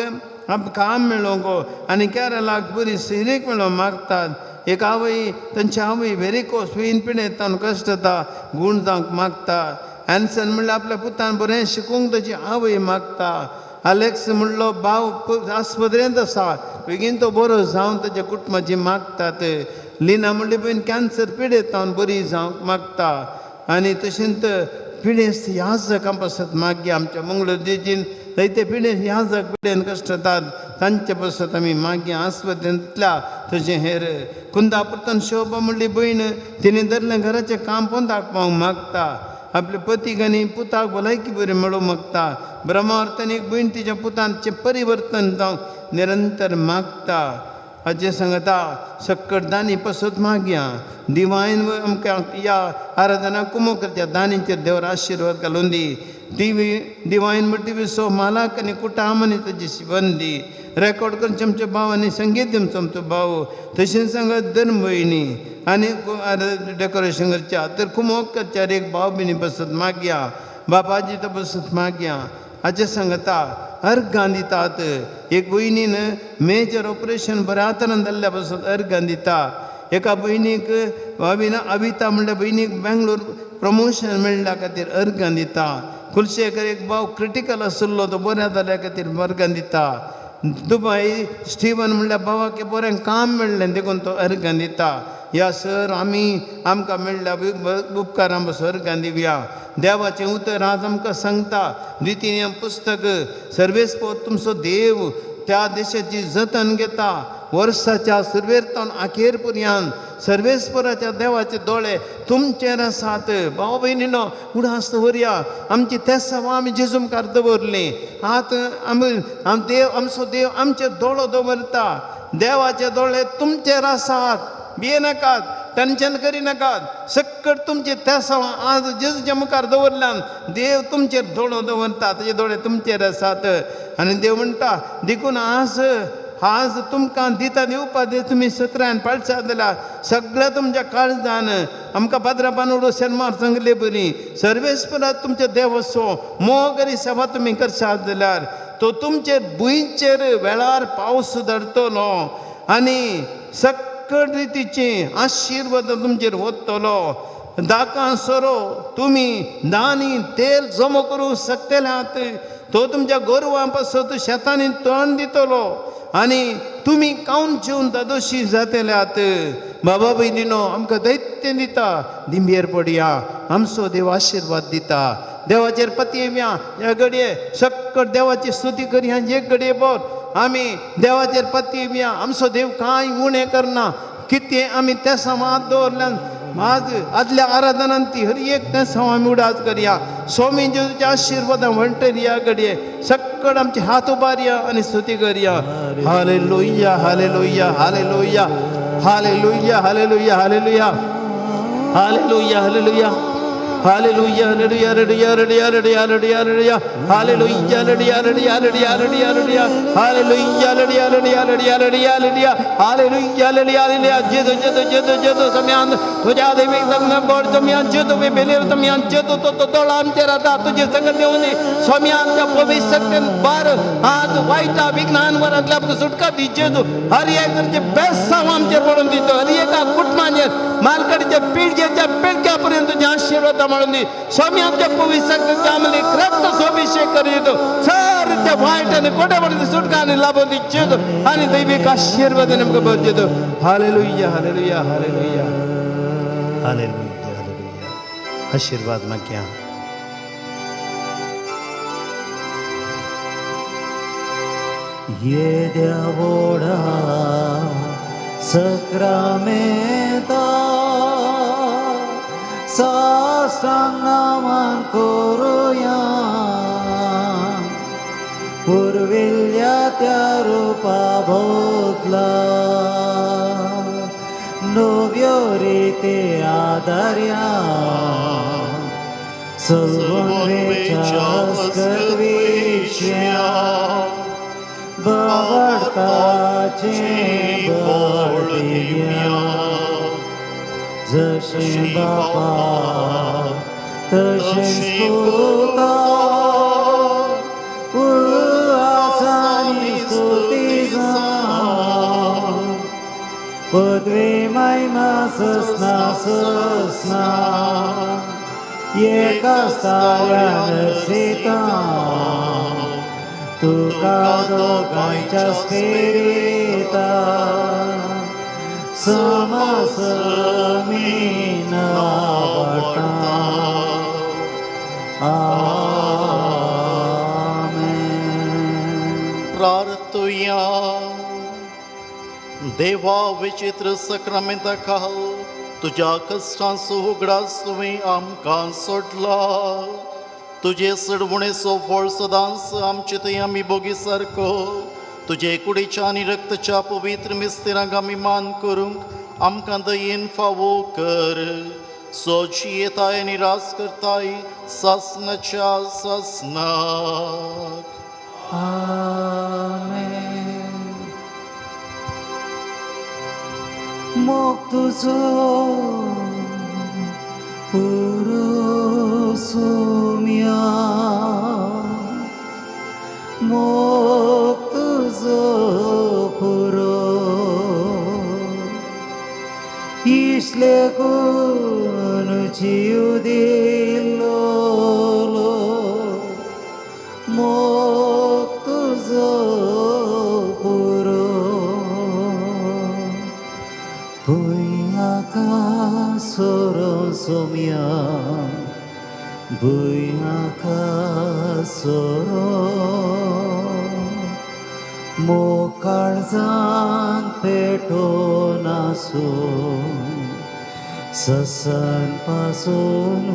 काम मेळोवंक आनी कॅरलाक बरी सिरीक मेळोवंक मागतात. एक आवय तांची आवय व्हेरिकोस वेन पिडेतान कश्ट जाता गूण जावंक मागता. एन्सन म्हणल्यार आपल्या पुतान बरें शिकूंक ताची आवय मागता. अलेक्स म्हणलो भाव आस्पत्रेंत आसा बेगीन तो बरो जावन ताच्या कुटुंबाची मागतात. लिना म्हणली पळय कॅन्सर पिडेतान बरी जावंक मागता. आनी तशेंच पिडेस्त याजक पासत मागया आमच्या मंगळूर देजीन जायते पिडेस्त याजक पिडेन कश्ट जातात तांचे पासत आमी मागया आस्पत्रेंतल्या तशें हेर कुंदापुरतान शोभा म्हणली भयण तिणें धरलें घराचें काम पोंदाक पावंक मागता. आपल्या पतीक आनी पुताक भलायकी बरी मेळोवंक मागता. ब्रह्मार्थान एक भयण तिच्या पुतांचें परिवर्तन जावंक निरंतर मागता. हाचे सांगता सक्कट दानी पासत मागया. दिवायन आमकां या आराधना कुमो करच्या दानीचेर देवर आशिर्वाद घालून दी. दिवायन म्हणटी सो मालाक आनी कुटाम आनी ताची शिबंदी रेकॉर्ड करचे आमचे भाव आनी संगीत दिवचो आमचो भाव. तशेंच सांगत धर्म भयणी आनी डेकोरेशन करच्या तर कुमो करच्यार एक भाव भयणी पासत मागया. बापाजी तो पासत मागया. हाचे सांगता अर्गां दितात. एक भयणीन मेजर ऑपरेशन बऱ्या तरान जाल्ल्या पासून अर्गां दिता. एका भयणीक अविता म्हणल्या भयणीक बेंगलोर प्रमोशन मेळ्ळ्या खातीर अर्गां दिता. कुलशेकर एक भाव क्रिटिकल आशिल्लो तो बऱ्या जाल्या खातीर अर्गां दिता. दुबय स्टिवन म्हणल्या भावाक बरें काम मेळ्ळें देखून तो अर्गां दिता. या सर आमकां मेळ्ळ्या उपकारां पासून अर्गां दिवया. देवाचें उतर आज आमकां सांगता द्वितीय पुस्तक सर्वेस्पर तुमचो देव त्या देशाची जतन घेता. वर्साच्या सुरवेरतावन अखेर पर्यंत सर्वेस्पराच्या देवाचे दोळे तुमचेर आसात. भाव भयणीनो उडास दवरया. आमची तेसांवां आमी जेजू मुखार दवरलीं. देव आमचो देव आमचेर दोळो दवरता. देवाचे दोळे तुमचेर आसात. भियेनाकात, टेन्शन करिनाकात. सक्कट तुमचे तेसांवां आज जेजूच्या मुखार दवरल्यान देव तुमचेर दोळो दवरता. ताचे दोळे तुमचेर आसात. आनी देव म्हणटा देखून आज तुमकां दिता दिवपा दे तुमी 17 पाळसात जाल्यार सगळ्या तुमच्या काळजान आमकां पाद्रापान उडो शेनमार सांगले बरी सर्वेस्परात तुमचे देव असो मोगरी सभा तुमी करशात जाल्यार तो तुमचेर भुंयचेर वेळार पावस धरतलो आनी सक्कट रितीचे आशिर्वाद तुमचेर वतलो. दाकां सोरो तुमी दानी तेल जमो करूं शकतल्यात. तो तुमच्या गोरवां पासत शेतांनी तण दितलो आनी तुमी खावन जेवन दोशी जातल्यात. बाबा भयणीनो आमकां दैत्य दिता. दिंबेर पडया. आमचो देव आशिर्वाद दिता. देवाचेर पतयेवया. ह्या घडये सक्कट देवाची स्तुती करया. एक घडये बोर आमी देवाचेर पतयेवया. आमचो देव कांय उणें करना. कितें आमी तेसांवां दवरल्यान आज आदल्या आराधनांत ती हर एक तेसांवां आमी उडास करया. स्वामी जेजूच्या आशिर्वादां म्हणटरी ह्या घडये सक्कट आमचे हात उबारया आनी स्तुती करया. Hallelujah hallelujah hallelujah hallelujah hallelujah hallelujah hallelujah hallelujah Hallelujah, hallelujah, hallelujah, hallelujah, hallelujah, hallelujah, hallelujah, hallelujah, hallelujah, hallelujah, hallelujah, hallelujah, hallelujah, hallelujah, hallelujah, hallelujah, hallelujah, hallelujah, जेजू सम्यान तुझ्या देवी संग बोड सम्यान जेजू वे बेलेर सम्यान जेजू तो तोळाम तेरा ता तुझे संग देवनी सम्यान त्या पवित्र बार आज वाईटा विज्ञान वरातल्या सुटका दी जेजू हर एकचे बेस्ट साम आमचे पडून दितो. हर एका कुटुंबाने मालकडच्या पिढीच्या पिढक्यापर्यंत तुझे आशीर्वाद म्हणून दी. स्वामी आमच्या पवित्र कामली रक्त अभिषेक करीतो. सर त्या वाईट आणि कोट्यामध्ये सुटका आणि लाभून दी जेजू आणि दैविक आशीर्वाद नेमकं बोल जेजू. Hallelujah hallelujah hallelujah hallelujah hallelujah. आशीर्वाद मागया. ये देवोडा सक्रामेता साष्टांगमान करूया पूर्विल्ल्या त्या रूपा भोगला नव्यो रीती आदर्या चलवणवेच्या अस्कत्वेश्या बवडताचे बळ दिव्या जशे बापा तशेच पुता उल्हासानी स्तुती जावं. पदवे महिमा ससना ससना एका साऱ्यान सीता तुका दोगांच्या स्पिरिता समसमीन आवडटा. आमेन. प्रार्थुया. देवा विचित्र सक्रमेंता खाल तुझ्या कष्टांचो उगडास तुवें आमकां सोडला. तुजे सडवणेचो फळ सदांच आमचे थंय आमी बोगी सारको तुजे कुडीच्या आनी रक्तच्या पवित्र मिस्तिरांक आमी मान करूंक आमकां दयेन फावो कर. सोची येताय आनी रास करताय सासनाच्या सासनाक. आमेन. मोग तुजो पुरो सोम्या मोग तुजो पुरो इश्ले कोण जीव दिलो मोग तुजो पुरो भुयाका सोरो सोम्या भुयाका सोरो मोकाळजान पेटोन आसूं ससन पासून